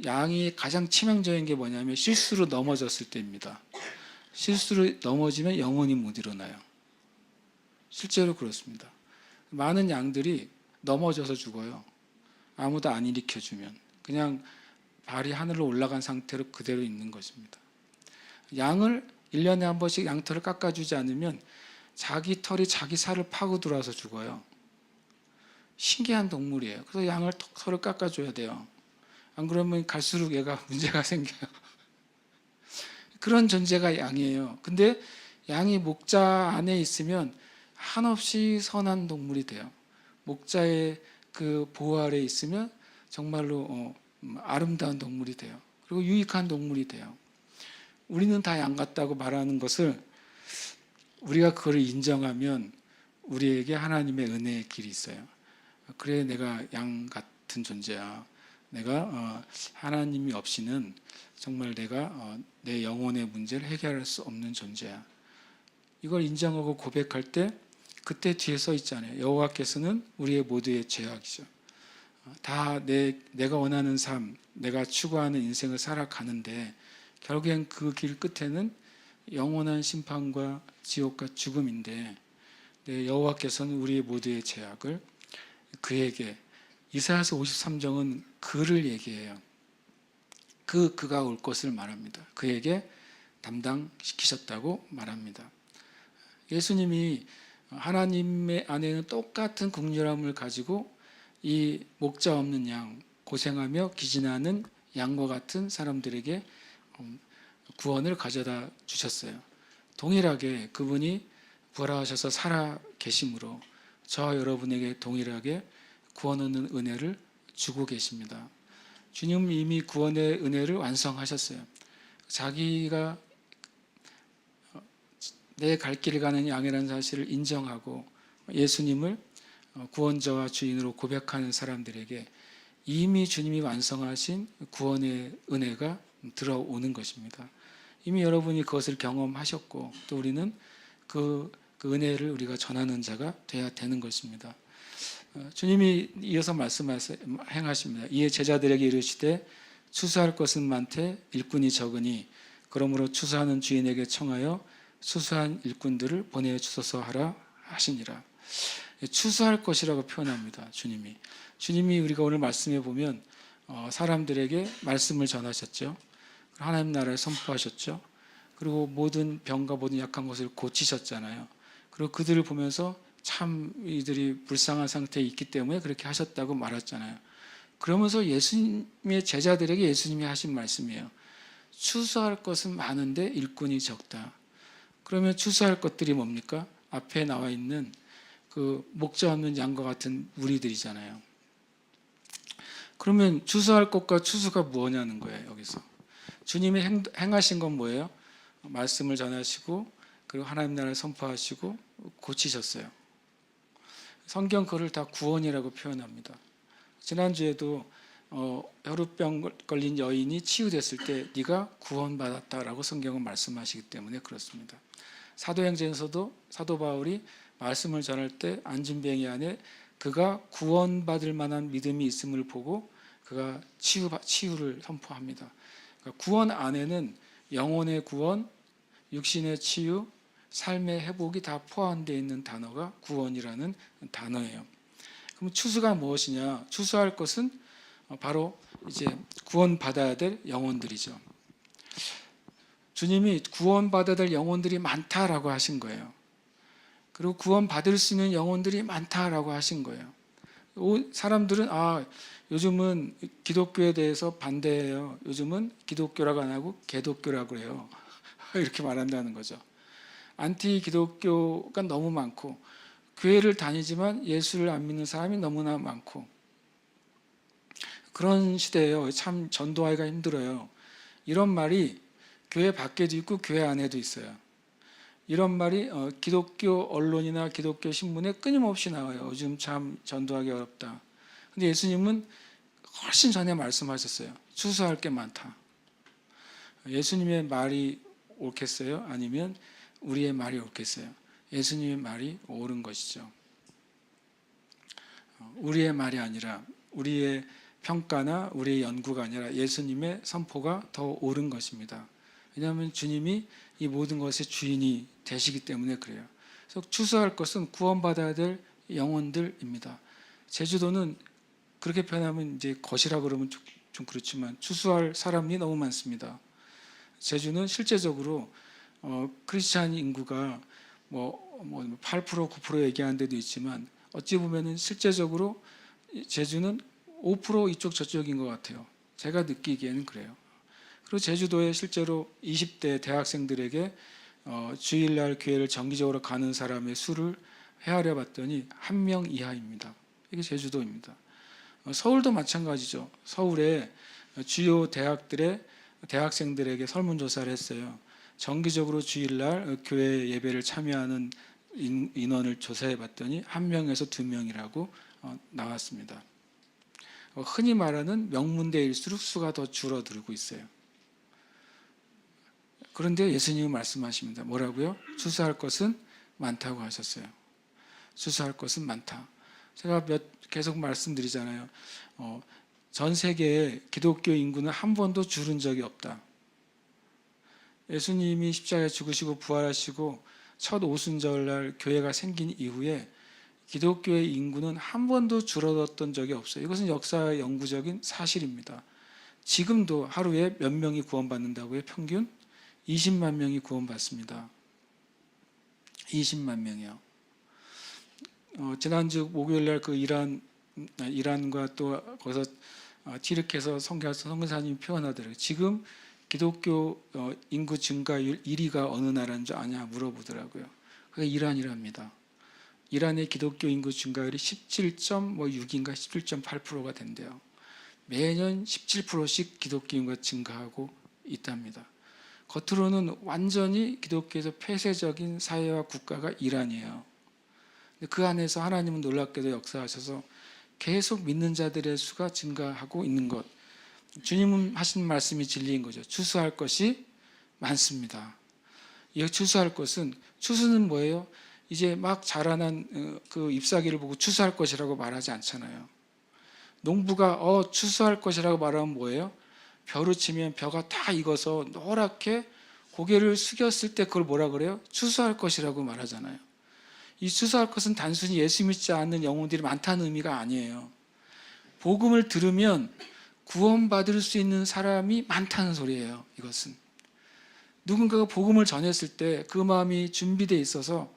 양이 가장 치명적인 게 뭐냐면 실수로 넘어졌을 때입니다. 실수로 넘어지면 영원히 못 일어나요. 실제로 그렇습니다. 많은 양들이 넘어져서 죽어요. 아무도 안 일으켜주면. 그냥 발이 하늘로 올라간 상태로 그대로 있는 것입니다. 양을 1년에 한 번씩 양털을 깎아주지 않으면 자기 털이 자기 살을 파고 들어와서 죽어요. 신기한 동물이에요. 그래서 양을 털을 깎아줘야 돼요. 안 그러면 갈수록 얘가 문제가 생겨요. 그런 존재가 양이에요. 근데 양이 목자 안에 있으면 한없이 선한 동물이 돼요. 목자의 그 보호 아래 있으면 정말로 아름다운 동물이 돼요. 그리고 유익한 동물이 돼요. 우리는 다 양 같다고 말하는 것을 우리가 그걸 인정하면 우리에게 하나님의 은혜의 길이 있어요. 그래 내가 양 같은 존재야. 내가 하나님이 없이는 정말 내가 내 영혼의 문제를 해결할 수 없는 존재야. 이걸 인정하고 고백할 때 그때 뒤에 써 있잖아요. 여호와께서는 우리의 모두의 죄악이죠. 다 내가 원하는 삶, 내가 추구하는 인생을 살아가는데 결국엔 그 길 끝에는 영원한 심판과 지옥과 죽음인데 여호와께서는 우리의 모두의 죄악을 그에게 이사야서 53장은 그를 얘기해요. 그가 올 것을 말합니다. 그에게 담당시키셨다고 말합니다. 예수님이 하나님의 안에는 똑같은 긍휼함을 가지고 이 목자 없는 양, 고생하며 기진하는 양과 같은 사람들에게 구원을 가져다 주셨어요. 동일하게 그분이 부활하셔서 살아 계심으로 저 여러분에게 동일하게 구원 얻는 은혜를 주고 계십니다. 주님 이미 구원의 은혜를 완성하셨어요. 자기가 내 갈 길을 가는 양이라는 사실을 인정하고 예수님을 구원자와 주인으로 고백하는 사람들에게 이미 주님이 완성하신 구원의 은혜가 들어오는 것입니다. 이미 여러분이 그것을 경험하셨고 또 우리는 그 은혜를 우리가 전하는 자가 돼야 되는 것입니다. 주님이 이어서 행하십니다. 이에 제자들에게 이르시되 추수할 것은 많되 일꾼이 적으니 그러므로 추수하는 주인에게 청하여 추수한 일꾼들을 보내주소서 하라 하시니라. 추수할 것이라고 표현합니다. 주님이 우리가 오늘 말씀해 보면 사람들에게 말씀을 전하셨죠. 하나님 나라를 선포하셨죠. 그리고 모든 병과 모든 약한 것을 고치셨잖아요. 그리고 그들을 보면서 참 이들이 불쌍한 상태에 있기 때문에 그렇게 하셨다고 말했잖아요. 그러면서 예수님의 제자들에게 예수님이 하신 말씀이에요. 추수할 것은 많은데 일꾼이 적다. 그러면 추수할 것들이 뭡니까? 앞에 나와 있는 그 목자 없는 양과 같은 무리들이잖아요. 그러면 추수할 것과 추수가 뭐냐는 거예요. 여기서 주님이 행하신 건 뭐예요? 말씀을 전하시고 그리고 하나님 나라를 선포하시고 고치셨어요. 성경 그를 다 구원이라고 표현합니다. 지난주에도 혈우병 걸린 여인이 치유됐을 때 네가 구원받았다라고 성경은 말씀하시기 때문에 그렇습니다. 사도행전에서도 사도 바울이 말씀을 전할 때 안진뱅이 안에 그가 구원받을 만한 믿음이 있음을 보고 그가 치유를 선포합니다. 그러니까 구원 안에는 영혼의 구원, 육신의 치유, 삶의 회복이 다 포함되어 있는 단어가 구원이라는 단어예요. 그럼 추수가 무엇이냐? 추수할 것은 바로 이제 구원받아야 될 영혼들이죠. 주님이 구원받아야 될 영혼들이 많다라고 하신 거예요. 그리고 구원받을 수 있는 영혼들이 많다라고 하신 거예요. 사람들은 요즘은 기독교에 대해서 반대해요. 요즘은 기독교라고 안 하고 개독교라고 해요. 이렇게 말한다는 거죠. 안티 기독교가 너무 많고 교회를 다니지만 예수를 안 믿는 사람이 너무나 많고 그런 시대예요. 참 전도하기가 힘들어요. 이런 말이 교회 밖에도 있고 교회 안에도 있어요. 이런 말이 기독교 언론이나 기독교 신문에 끊임없이 나와요. 요즘 참 전도하기 어렵다. 근데 예수님은 훨씬 전에 말씀하셨어요. 추수할 게 많다. 예수님의 말이 옳겠어요? 아니면 우리의 말이 옳겠어요? 예수님의 말이 옳은 것이죠. 우리의 말이 아니라 우리의 평가나 우리의 연구가 아니라 예수님의 선포가 더 옳은 것입니다. 왜냐하면 주님이 이 모든 것의 주인이 되시기 때문에 그래요. 그래서 추수할 것은 구원받아야 될 영혼들입니다. 제주도는 그렇게 표현하면 이제 것이라 그러면 좀 그렇지만 추수할 사람이 너무 많습니다. 제주는 실제적으로 크리스찬 인구가 뭐 8% 9% 얘기하는 데도 있지만 어찌 보면은 실제적으로 제주는 5% 이쪽 저쪽인 것 같아요. 제가 느끼기에는 그래요. 그리고 제주도에 실제로 20대 대학생들에게 주일날 교회를 정기적으로 가는 사람의 수를 헤아려 봤더니 1명 이하입니다. 이게 제주도입니다. 서울도 마찬가지죠. 서울에 주요 대학들의 대학생들에게 설문조사를 했어요. 정기적으로 주일날 교회 예배를 참여하는 인원을 조사해 봤더니 1명에서 2명이라고 나왔습니다. 흔히 말하는 명문대일수록 수가 더 줄어들고 있어요. 그런데 예수님은 말씀하십니다. 뭐라고요? 추수할 것은 많다고 하셨어요. 추수할 것은 많다. 제가 계속 말씀드리잖아요. 전 세계의 기독교 인구는 한 번도 줄은 적이 없다. 예수님이 십자가에 죽으시고 부활하시고 첫 오순절날 교회가 생긴 이후에 기독교의 인구는 한 번도 줄어들었던 적이 없어요. 이것은 역사 영구적인 사실입니다. 지금도 하루에 몇 명이 구원받는다고요? 평균 20만 명이 구원받습니다. 20만 명이요. 지난주 목요일날 그 이란과 또 거기서 티르키에서 선교사님이 표현하더라고요. 지금 기독교 인구 증가율 1위가 어느 나라인 줄 아냐 물어보더라고요. 그게 이란이랍니다. 이란의 기독교 인구 증가율이 17.6인가 17.8%가 된대요. 매년 17%씩 기독교 인구가 증가하고 있답니다. 겉으로는 완전히 기독교에서 폐쇄적인 사회와 국가가 이란이에요. 그 안에서 하나님은 놀랍게도 역사하셔서 계속 믿는 자들의 수가 증가하고 있는 것. 주님은 하신 말씀이 진리인 거죠. 추수할 것이 많습니다. 이 추수할 것은, 추수는 뭐예요? 이제 막 자라난 그 잎사귀를 보고 추수할 것이라고 말하지 않잖아요. 농부가 추수할 것이라고 말하면 뭐예요? 벼를 치면 벼가 다 익어서 노랗게 고개를 숙였을 때 그걸 뭐라 그래요? 추수할 것이라고 말하잖아요. 이 추수할 것은 단순히 예수 믿지 않는 영혼들이 많다는 의미가 아니에요. 복음을 들으면 구원받을 수 있는 사람이 많다는 소리예요. 이것은 누군가가 복음을 전했을 때 그 마음이 준비되어 있어서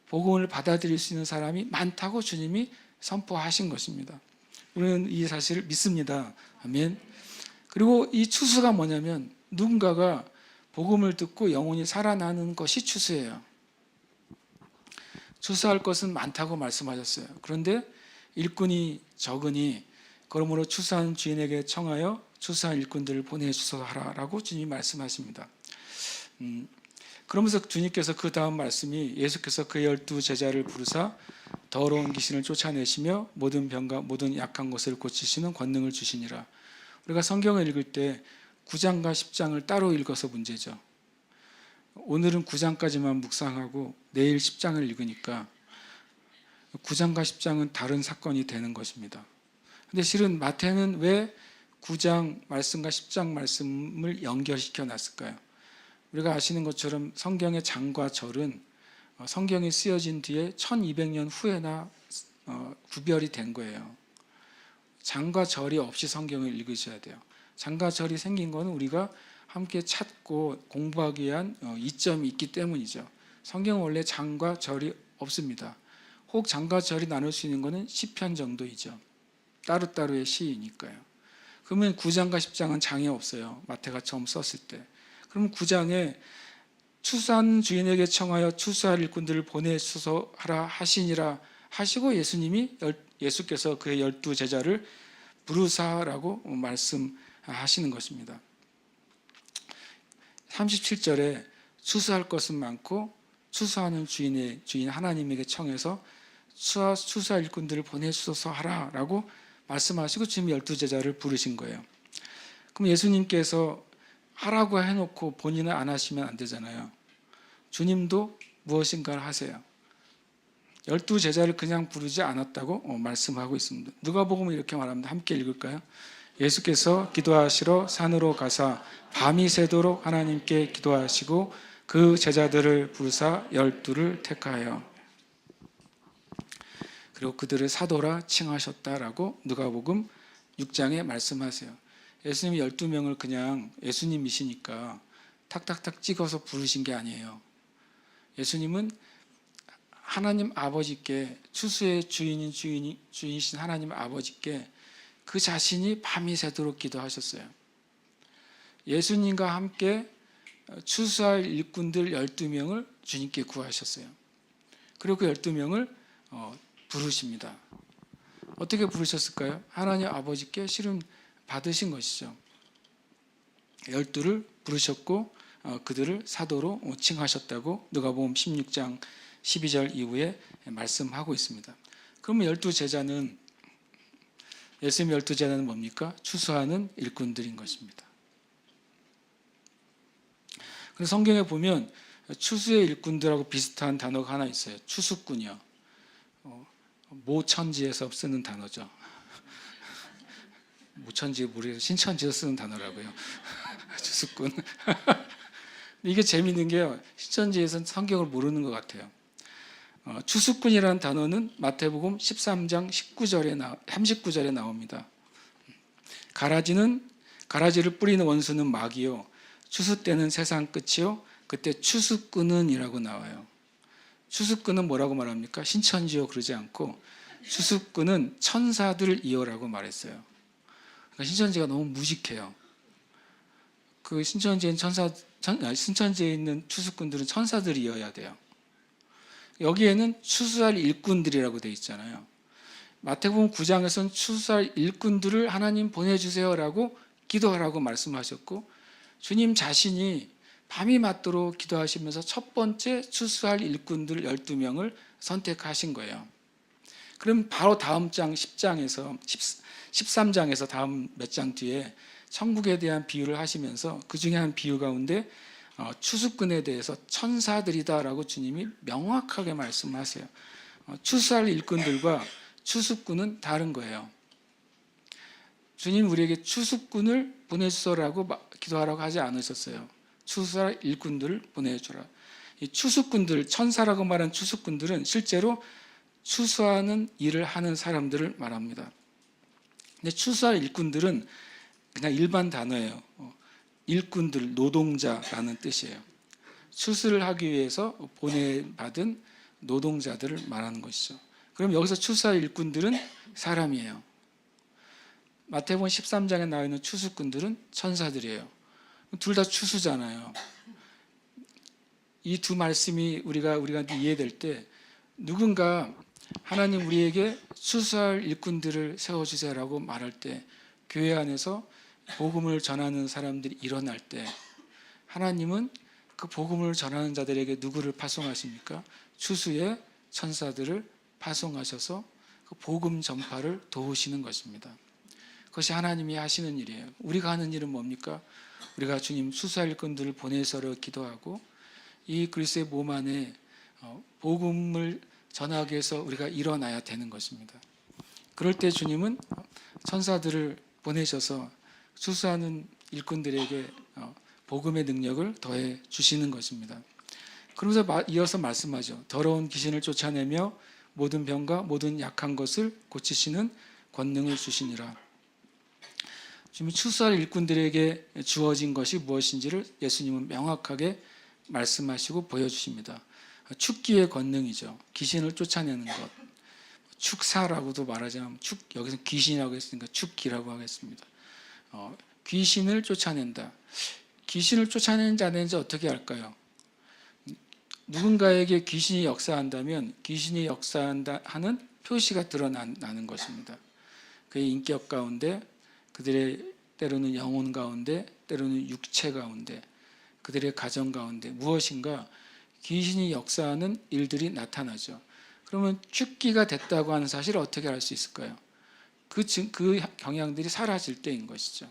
복음을 받아들일 수 있는 사람이 많다고 주님이 선포하신 것입니다. 우리는 이 사실을 믿습니다. 아멘. 그리고 이 추수가 뭐냐면 누군가가 복음을 듣고 영혼이 살아나는 것이 추수예요. 추수할 것은 많다고 말씀하셨어요. 그런데 일꾼이 적으니 그러므로 추수한 주인에게 청하여 추수한 일꾼들을 보내주소서 하라라고 주님이 말씀하십니다. 그러면서 주님께서 그 다음 말씀이 예수께서 그 12 제자를 부르사 더러운 귀신을 쫓아내시며 모든 병과 모든 약한 것을 고치시는 권능을 주시니라. 우리가 성경을 읽을 때 9장과 10장을 따로 읽어서 문제죠. 오늘은 9장까지만 묵상하고 내일 10장을 읽으니까 9장과 10장은 다른 사건이 되는 것입니다. 근데 실은 마태는 왜 9장 말씀과 10장 말씀을 연결시켜 놨을까요? 우리가 아시는 것처럼 성경의 장과 절은 성경이 쓰여진 뒤에 1200년 후에나 구별이 된 거예요. 장과 절이 없이 성경을 읽으셔야 돼요. 장과 절이 생긴 것은 우리가 함께 찾고 공부하기 위한 이점이 있기 때문이죠. 성경은 원래 장과 절이 없습니다. 혹 장과 절이 나눌 수 있는 것은 시편 정도이죠. 따로따로의 시이니까요. 그러면 9장과 10장은 장이 없어요. 마태가 처음 썼을 때. 그럼 9장에 추수한 주인에게 청하여 추수할 일꾼들을 보내소서 하라 하시니라 하시고 예수께서 그의 12제자를 부르사라고 말씀하시는 것입니다. 37절에 추수할 것은 많고 추수하는 주인 하나님에게 청해서 추수할 일꾼들을 보내소서 하라라고 말씀하시고 지금 12제자를 부르신 거예요. 그럼 예수님께서 하라고 해놓고 본인은 안 하시면 안 되잖아요. 주님도 무엇인가를 하세요. 12제자를 그냥 부르지 않았다고 말씀하고 있습니다. 누가복음은 이렇게 말합니다. 함께 읽을까요? 예수께서 기도하시러 산으로 가사 밤이 새도록 하나님께 기도하시고 그 제자들을 부르사 12를 택하여 그리고 그들을 사도라 칭하셨다라고 누가복음 6장에 말씀하세요. 예수님이 12명을 그냥 예수님이시니까 탁탁탁 찍어서 부르신 게 아니에요. 예수님은 하나님 아버지께 추수의 주인이신 하나님 아버지께 그 자신이 밤이 새도록 기도하셨어요. 예수님과 함께 추수할 일꾼들 12명을 주님께 구하셨어요. 그리고 그 12명을 부르십니다. 어떻게 부르셨을까요? 하나님 아버지께 실은 받으신 것이죠. 12를 부르셨고 그들을 사도로 칭하셨다고 누가복음 16장 12절 이후에 말씀하고 있습니다. 그러면 12제자는 예수님 12제자는 뭡니까? 추수하는 일꾼들인 것입니다. 그래서 성경에 보면 추수의 일꾼들하고 비슷한 단어가 하나 있어요. 추수꾼이요. 모천지에서 쓰는 단어죠. 모천지 모르겠어요. 신천지에서 쓰는 단어라고요. 추수꾼. 이게 재미있는 게요. 신천지에서는 성경을 모르는 것 같아요. 추수꾼이라는 단어는 마태복음 13장 39절에 나옵니다. 가라지를 뿌리는 원수는 마귀요 추수 때는 세상 끝이요 그때 추수꾼은 이라고 나와요. 추수꾼은 뭐라고 말합니까? 신천지요 그러지 않고 추수꾼은 천사들이요라고 말했어요. 그러니까 신천지가 너무 무식해요. 그 신천지에 있는 추수꾼들은 천사들이어야 돼요. 여기에는 추수할 일꾼들이라고 되어 있잖아요. 마태복음 9장에서는 추수할 일꾼들을 하나님 보내주세요라고 기도하라고 말씀하셨고 주님 자신이 밤이 맞도록 기도하시면서 첫 번째 추수할 일꾼들 12명을 선택하신 거예요. 그럼 바로 다음 장 10장에서 13장에서 다음 몇 장 뒤에 천국에 대한 비유를 하시면서 그 중에 한 비유 가운데 추수꾼에 대해서 천사들이다라고 주님이 명확하게 말씀하세요. 추수할 일꾼들과 추수꾼은 다른 거예요. 주님 우리에게 추수꾼을 보내주소라고 기도하라고 하지 않으셨어요. 추수할 일꾼들을 보내주라. 이 추수꾼들, 천사라고 말한 추수꾼들은 실제로 추수하는 일을 하는 사람들을 말합니다. 근데 추수할 일꾼들은 그냥 일반 단어예요. 일꾼들, 노동자라는 뜻이에요. 추수를 하기 위해서 보내받은 노동자들을 말하는 것이죠. 그럼 여기서 추수할 일꾼들은 사람이에요. 마태복음 13장에 나와 있는 추수꾼들은 천사들이에요. 둘 다 추수잖아요. 이 두 말씀이 우리가 이해될 때 누군가 하나님 우리에게 추수할 일꾼들을 세워주세요라고 말할 때 교회 안에서 복음을 전하는 사람들이 일어날 때 하나님은 그 복음을 전하는 자들에게 누구를 파송하십니까? 추수의 천사들을 파송하셔서 그 복음 전파를 도우시는 것입니다. 그것이 하나님이 하시는 일이에요. 우리가 하는 일은 뭡니까? 우리가 주님 추수할 일꾼들을 보내서를 기도하고 이 그리스도의 몸 안에 복음을 전하기 위해서 우리가 일어나야 되는 것입니다. 그럴 때 주님은 천사들을 보내셔서 추수하는 일꾼들에게 복음의 능력을 더해 주시는 것입니다. 그러면서 이어서 말씀하죠. 더러운 귀신을 쫓아내며 모든 병과 모든 약한 것을 고치시는 권능을 주시니라. 지금 추수할 일꾼들에게 주어진 것이 무엇인지를 예수님은 명확하게 말씀하시고 보여주십니다. 축기의 권능이죠. 귀신을 쫓아내는 것. 축사라고도 말하자면 여기서 귀신이라고 했으니까 축기라고 하겠습니다. 귀신을 쫓아낸다. 귀신을 쫓아내는지 안 되는지 어떻게 알까요? 누군가에게 귀신이 역사한다면 귀신이 역사한다 하는 표시가 드러나는 것입니다. 그의 인격 가운데, 그들의 때로는 영혼 가운데, 때로는 육체 가운데, 그들의 가정 가운데 무엇인가 귀신이 역사하는 일들이 나타나죠. 그러면 축기가 됐다고 하는 사실을 어떻게 알 수 있을까요? 그 경향들이 사라질 때인 것이죠.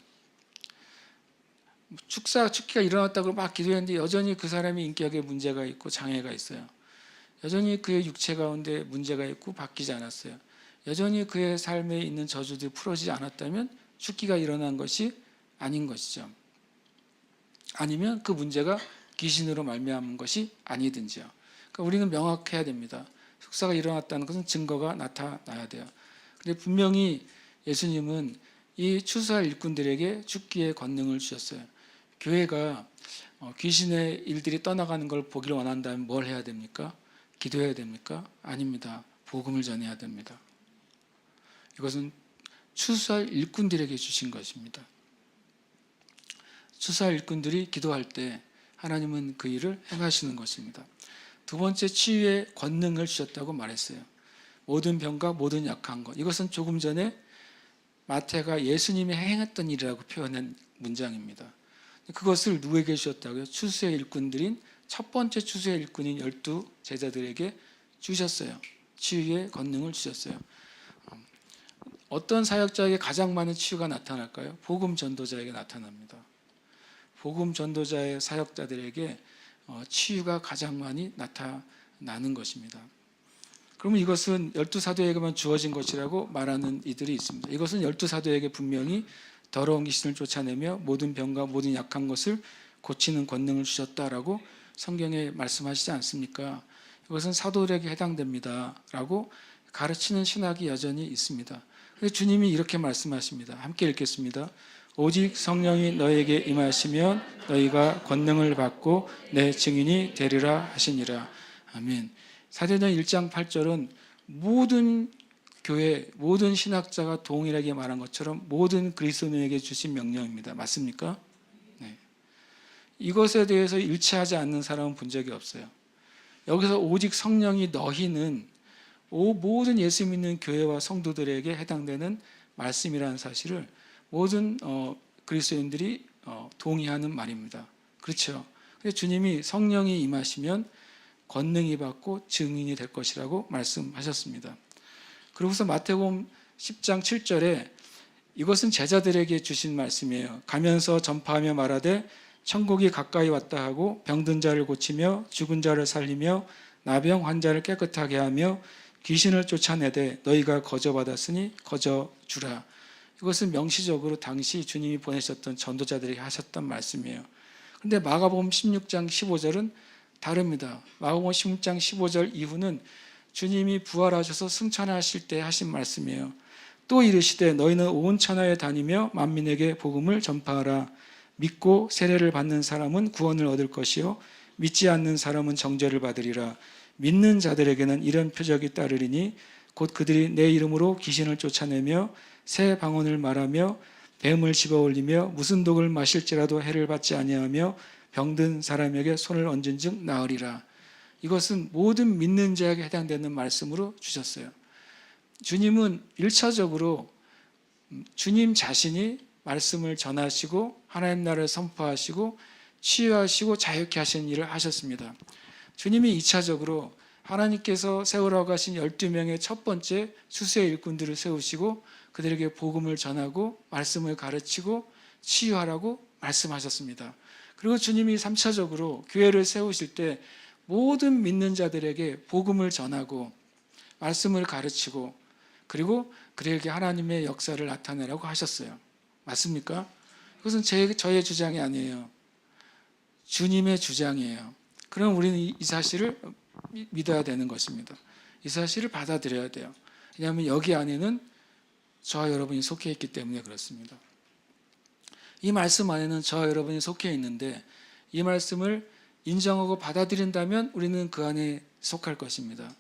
축기가 일어났다고 막 기도했는데 여전히 그 사람의 인격에 문제가 있고 장애가 있어요. 여전히 그의 육체 가운데 문제가 있고 바뀌지 않았어요. 여전히 그의 삶에 있는 저주들이 풀어지지 않았다면 축기가 일어난 것이 아닌 것이죠. 아니면 그 문제가 귀신으로 말미암은 것이 아니든지요. 그러니까 우리는 명확해야 됩니다. 축사가 일어났다는 것은 증거가 나타나야 돼요. 그런데 분명히 예수님은 이 추수할 일꾼들에게 축기의 권능을 주셨어요. 교회가 귀신의 일들이 떠나가는 걸 보기를 원한다면 뭘 해야 됩니까? 기도해야 됩니까? 아닙니다. 복음을 전해야 됩니다. 이것은 추수할 일꾼들에게 주신 것입니다. 추수할 일꾼들이 기도할 때 하나님은 그 일을 행하시는 것입니다. 두 번째, 치유의 권능을 주셨다고 말했어요. 모든 병과 모든 약한 것. 이것은 조금 전에 마태가 예수님이 행했던 일이라고 표현한 문장입니다. 그것을 누구에게 주셨다고요? 추수의 일꾼들인 첫 번째 추수의 일꾼인 12 제자들에게 주셨어요. 치유의 권능을 주셨어요. 어떤 사역자에게 가장 많은 치유가 나타날까요? 복음 전도자에게 나타납니다. 복음 전도자의 사역자들에게 치유가 가장 많이 나타나는 것입니다. 그러면 이것은 12사도에게만 주어진 것이라고 말하는 이들이 있습니다. 이것은 12사도에게 분명히 더러운 귀신을 쫓아내며 모든 병과 모든 약한 것을 고치는 권능을 주셨다라고 성경에 말씀하시지 않습니까? 이것은 사도들에게 해당됩니다 라고 가르치는 신학이 여전히 있습니다. 그런데 주님이 이렇게 말씀하십니다. 함께 읽겠습니다. 오직 성령이 너에게 임하시면 너희가 권능을 받고 내 증인이 되리라 하시니라. 아멘. 사도행전 1장 8절은 모든 교회, 모든 신학자가 동일하게 말한 것처럼 모든 그리스도인에게 주신 명령입니다. 맞습니까? 네. 이것에 대해서 일치하지 않는 사람은 본 적이 없어요. 여기서 오직 성령이 너희는 모든 예수 믿는 교회와 성도들에게 해당되는 말씀이라는 사실을 모든 그리스도인들이 동의하는 말입니다. 그렇죠? 근데 주님이 성령이 임하시면 권능이 받고 증인이 될 것이라고 말씀하셨습니다. 그러고서 마태복음 10장 7절에 이것은 제자들에게 주신 말씀이에요. 가면서 전파하며 말하되 천국이 가까이 왔다 하고 병든 자를 고치며 죽은 자를 살리며 나병 환자를 깨끗하게 하며 귀신을 쫓아내되 너희가 거저받았으니 거저주라. 이것은 명시적으로 당시 주님이 보내셨던 전도자들에게 하셨던 말씀이에요. 그런데 마가복음 16장 15절은 다릅니다. 마가복음 16장 15절 이후는 주님이 부활하셔서 승천하실 때 하신 말씀이에요. 또 이르시되 너희는 온 천하에 다니며 만민에게 복음을 전파하라. 믿고 세례를 받는 사람은 구원을 얻을 것이요 믿지 않는 사람은 정죄를 받으리라. 믿는 자들에게는 이런 표적이 따르리니 곧 그들이 내 이름으로 귀신을 쫓아내며 새 방언을 말하며 뱀을 집어올리며 무슨 독을 마실지라도 해를 받지 아니하며 병든 사람에게 손을 얹은 즉 나으리라. 이것은 모든 믿는 자에게 해당되는 말씀으로 주셨어요. 주님은 1차적으로 주님 자신이 말씀을 전하시고 하나님 나라를 선포하시고 치유하시고 자유케 하시는 일을 하셨습니다. 주님이 2차적으로 하나님께서 세우라고 하신 12명의 첫 번째 수수의 일꾼들을 세우시고 그들에게 복음을 전하고 말씀을 가르치고 치유하라고 말씀하셨습니다. 그리고 주님이 3차적으로 교회를 세우실 때 모든 믿는 자들에게 복음을 전하고 말씀을 가르치고 그리고 그들에게 하나님의 역사를 나타내라고 하셨어요. 맞습니까? 그것은 저의 주장이 아니에요. 주님의 주장이에요. 그럼 우리는 이 사실을 믿어야 되는 것입니다. 이 사실을 받아들여야 돼요. 왜냐하면 여기 안에는 저와 여러분이 속해 있기 때문에 그렇습니다. 이 말씀 안에는 저와 여러분이 속해 있는데 이 말씀을 인정하고 받아들인다면 우리는 그 안에 속할 것입니다.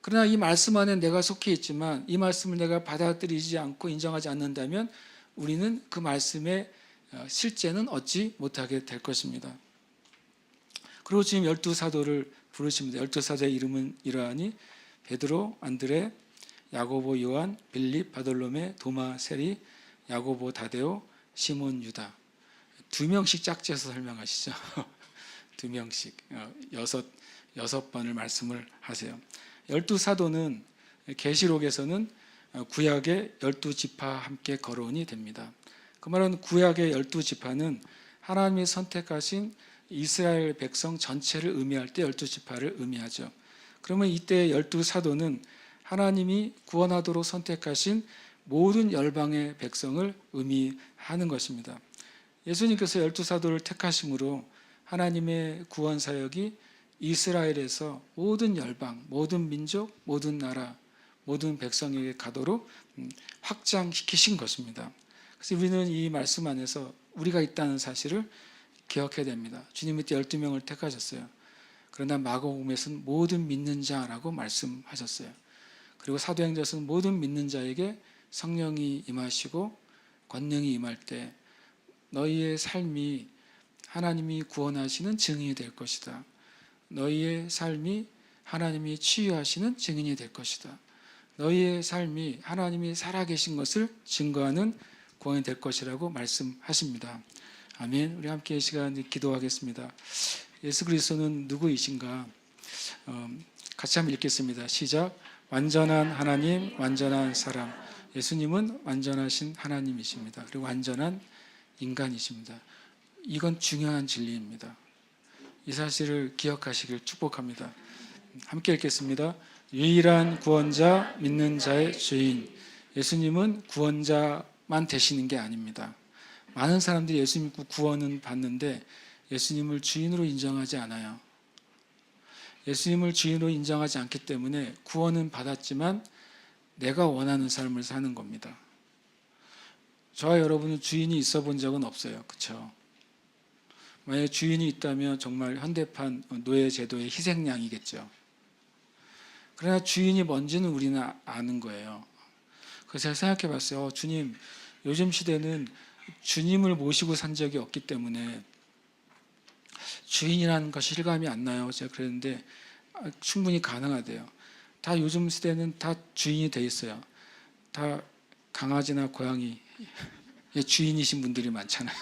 그러나 이 말씀 안에 내가 속해 있지만 이 말씀을 내가 받아들이지 않고 인정하지 않는다면 우리는 그 말씀의 실제는 얻지 못하게 될 것입니다. 그리고 지금 12사도를 부르십니다. 12사도의 이름은 이러하니 베드로, 안드레, 야고보, 요한, 빌립, 바돌로메, 도마, 세리, 야고보, 다데오, 시몬, 유다. 2명씩 짝지어서 설명하시죠. 2명씩 여섯 번을 말씀을 하세요. 12사도는 계시록에서는 구약의 12지파 함께 거론이 됩니다. 그 말은 구약의 12지파는 하나님이 선택하신 이스라엘 백성 전체를 의미할 때 12지파를 의미하죠. 그러면 이때 12사도는 하나님이 구원하도록 선택하신 모든 열방의 백성을 의미하는 것입니다. 예수님께서 12사도를 택하심으로 하나님의 구원 사역이 이스라엘에서 모든 열방, 모든 민족, 모든 나라, 모든 백성에게 가도록 확장시키신 것입니다. 그래서 우리는 이 말씀 안에서 우리가 있다는 사실을 기억해야 됩니다. 주님이 때 12명을 택하셨어요. 그러나 마가복음에서는 모든 믿는 자라고 말씀하셨어요. 그리고 사도행전에서는 모든 믿는 자에게 성령이 임하시고 권능이 임할 때 너희의 삶이 하나님이 구원하시는 증인이 될 것이다. 너희의 삶이 하나님이 치유하시는 증인이 될 것이다. 너희의 삶이 하나님이 살아계신 것을 증거하는 구원이 될 것이라고 말씀하십니다. 아멘. 우리 함께 이 시간 기도하겠습니다. 예수 그리스도는 누구이신가? 같이 한번 읽겠습니다. 시작. 완전한 하나님, 완전한 사람. 예수님은 완전하신 하나님이십니다. 그리고 완전한 인간이십니다. 이건 중요한 진리입니다. 이 사실을 기억하시길 축복합니다. 함께 읽겠습니다. 유일한 구원자, 믿는 자의 주인. 예수님은 구원자만 되시는 게 아닙니다. 많은 사람들이 예수 믿고 구원은 받는데 예수님을 주인으로 인정하지 않아요. 예수님을 주인으로 인정하지 않기 때문에 구원은 받았지만 내가 원하는 삶을 사는 겁니다. 저와 여러분은 주인이 있어 본 적은 없어요. 그렇죠? 만약에 주인이 있다면 정말 현대판 노예 제도의 희생양이겠죠. 그러나 주인이 뭔지는 우리는 아는 거예요. 그래서 제가 생각해 봤어요. 주님, 요즘 시대는 주님을 모시고 산 적이 없기 때문에 주인이라는 것이 실감이 안 나요. 제가 그랬는데 충분히 가능하대요. 다 요즘 시대는 다 주인이 돼 있어요. 다 강아지나 고양이 주인이신 분들이 많잖아요.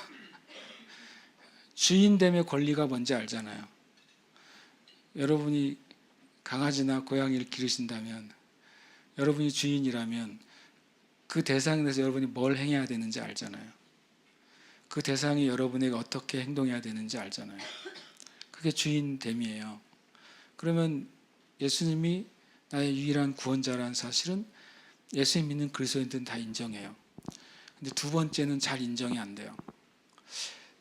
주인됨의 권리가 뭔지 알잖아요. 여러분이 강아지나 고양이를 기르신다면, 여러분이 주인이라면 그 대상에 대해서 여러분이 뭘 행해야 되는지 알잖아요. 그 대상이 여러분에게 어떻게 행동해야 되는지 알잖아요. 그게 주인됨이에요. 그러면 예수님이 나의 유일한 구원자라는 사실은 예수님 믿는 그리스도인들은 다 인정해요. 근데 두 번째는 잘 인정이 안 돼요.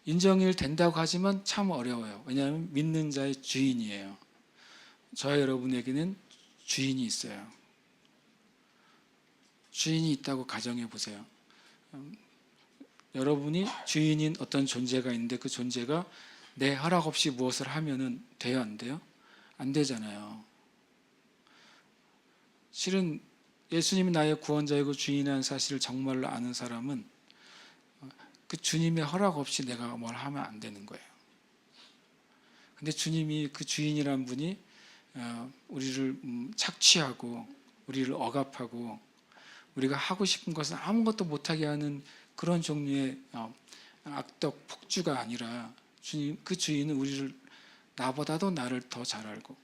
인정이 된다고 하지만 참 어려워요. 왜냐하면 믿는 자의 주인이에요. 저와 여러분에게는 주인이 있어요. 주인이 있다고 가정해 보세요. 여러분이 주인인 어떤 존재가 있는데 그 존재가 내 허락 없이 무엇을 하면은 돼요, 안 돼요? 안 되잖아요. 실은 예수님이 나의 구원자이고 주인이라는 사실을 정말로 아는 사람은 그 주님의 허락 없이 내가 뭘 하면 안 되는 거예요. 근데 주님이 그 주인이란 분이 우리를 착취하고 우리를 억압하고 우리가 하고 싶은 것은 아무것도 못하게 하는 그런 종류의 악덕 폭주가 아니라 그 주인은 우리를 나보다도 나를 더 잘 알고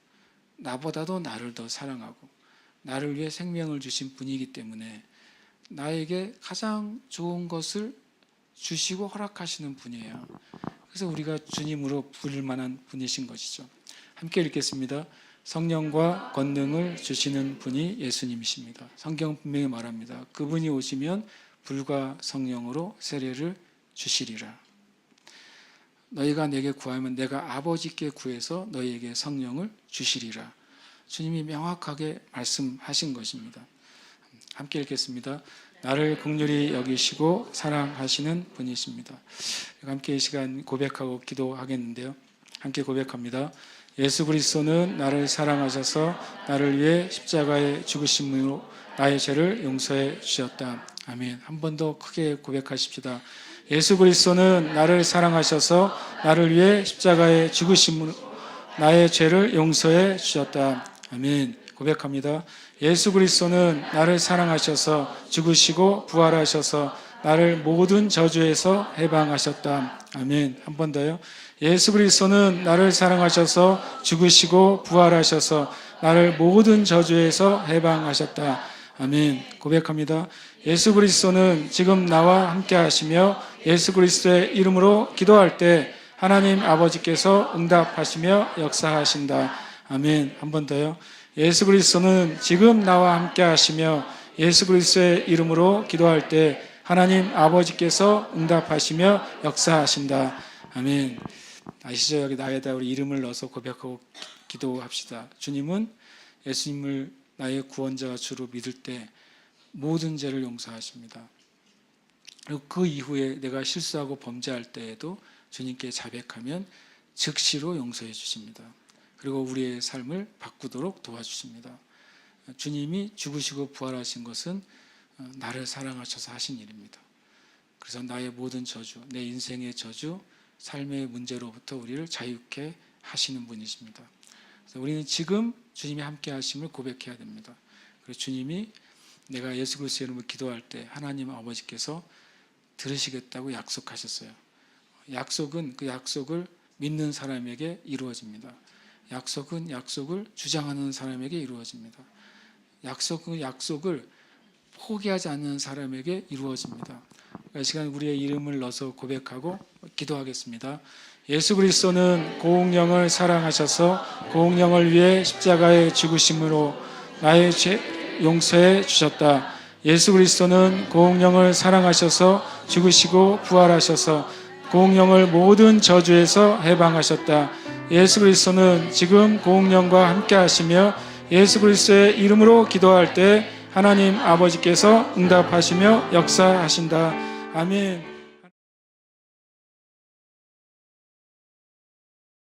나보다도 나를 더 사랑하고 나를 위해 생명을 주신 분이기 때문에 나에게 가장 좋은 것을 주시고 허락하시는 분이에요. 그래서 우리가 주님으로 부를 만한 분이신 것이죠. 함께 읽겠습니다. 성령과 권능을 주시는 분이 예수님이십니다. 성경 분명히 말합니다. 그분이 오시면 불과 성령으로 세례를 주시리라. 너희가 내게 구하면 내가 아버지께 구해서 너희에게 성령을 주시리라. 주님이 명확하게 말씀하신 것입니다. 함께 읽겠습니다. 나를 긍휼히 여기시고 사랑하시는 분이십니다. 함께 이 시간 고백하고 기도하겠는데요. 함께 고백합니다. 예수 그리스도는 나를 사랑하셔서 나를 위해 십자가에 죽으심으로 나의 죄를 용서해 주셨다. 아멘. 한 번 더 크게 고백하십시다. 예수 그리스도는 나를 사랑하셔서 나를 위해 십자가에 죽으심으로 나의 죄를 용서해 주셨다. 아멘. 고백합니다. 예수 그리스도는 나를 사랑하셔서 죽으시고 부활하셔서 나를 모든 저주에서 해방하셨다. 아멘. 한 번 더요. 예수 그리스도는 나를 사랑하셔서 죽으시고 부활하셔서 나를 모든 저주에서 해방하셨다. 아멘. 고백합니다. 예수 그리스도는 지금 나와 함께 하시며 예수 그리스도의 이름으로 기도할 때 하나님 아버지께서 응답하시며 역사하신다. 아멘. 한 번 더요. 예수 그리스도는 지금 나와 함께 하시며 예수 그리스도의 이름으로 기도할 때 하나님 아버지께서 응답하시며 역사하신다. 아멘. 아시죠? 여기 나에다 우리 이름을 넣어서 고백하고 기도합시다. 주님은 예수님을 나의 구원자와 주로 믿을 때 모든 죄를 용서하십니다. 그리고 그 이후에 내가 실수하고 범죄할 때에도 주님께 자백하면 즉시로 용서해 주십니다. 그리고 우리의 삶을 바꾸도록 도와주십니다. 주님이 죽으시고 부활하신 것은 나를 사랑하셔서 하신 일입니다. 그래서 나의 모든 저주, 내 인생의 저주, 삶의 문제로부터 우리를 자유케 하시는 분이십니다. 그래서 우리는 지금 주님이 함께 하심을 고백해야 됩니다. 그래서 주님이 내가 예수 그리스도의 이름으로 기도할 때 하나님 아버지께서 들으시겠다고 약속하셨어요. 약속은 그 약속을 믿는 사람에게 이루어집니다. 약속은 약속을 주장하는 사람에게 이루어집니다. 약속은 약속을 포기하지 않는 사람에게 이루어집니다. 이 시간 우리의 이름을 넣어서 고백하고 기도하겠습니다. 예수 그리스도는 고운영을 사랑하셔서 고운영을 위해 십자가에 죽으심으로 나의 죄 용서해 주셨다. 예수 그리스도는 고운영을 사랑하셔서 죽으시고 부활하셔서 고운영을 모든 저주에서 해방하셨다. 예수 그리스도는 지금 고운영과 함께 하시며 예수 그리스도의 이름으로 기도할 때 하나님 아버지께서 응답하시며 역사하신다. 아멘.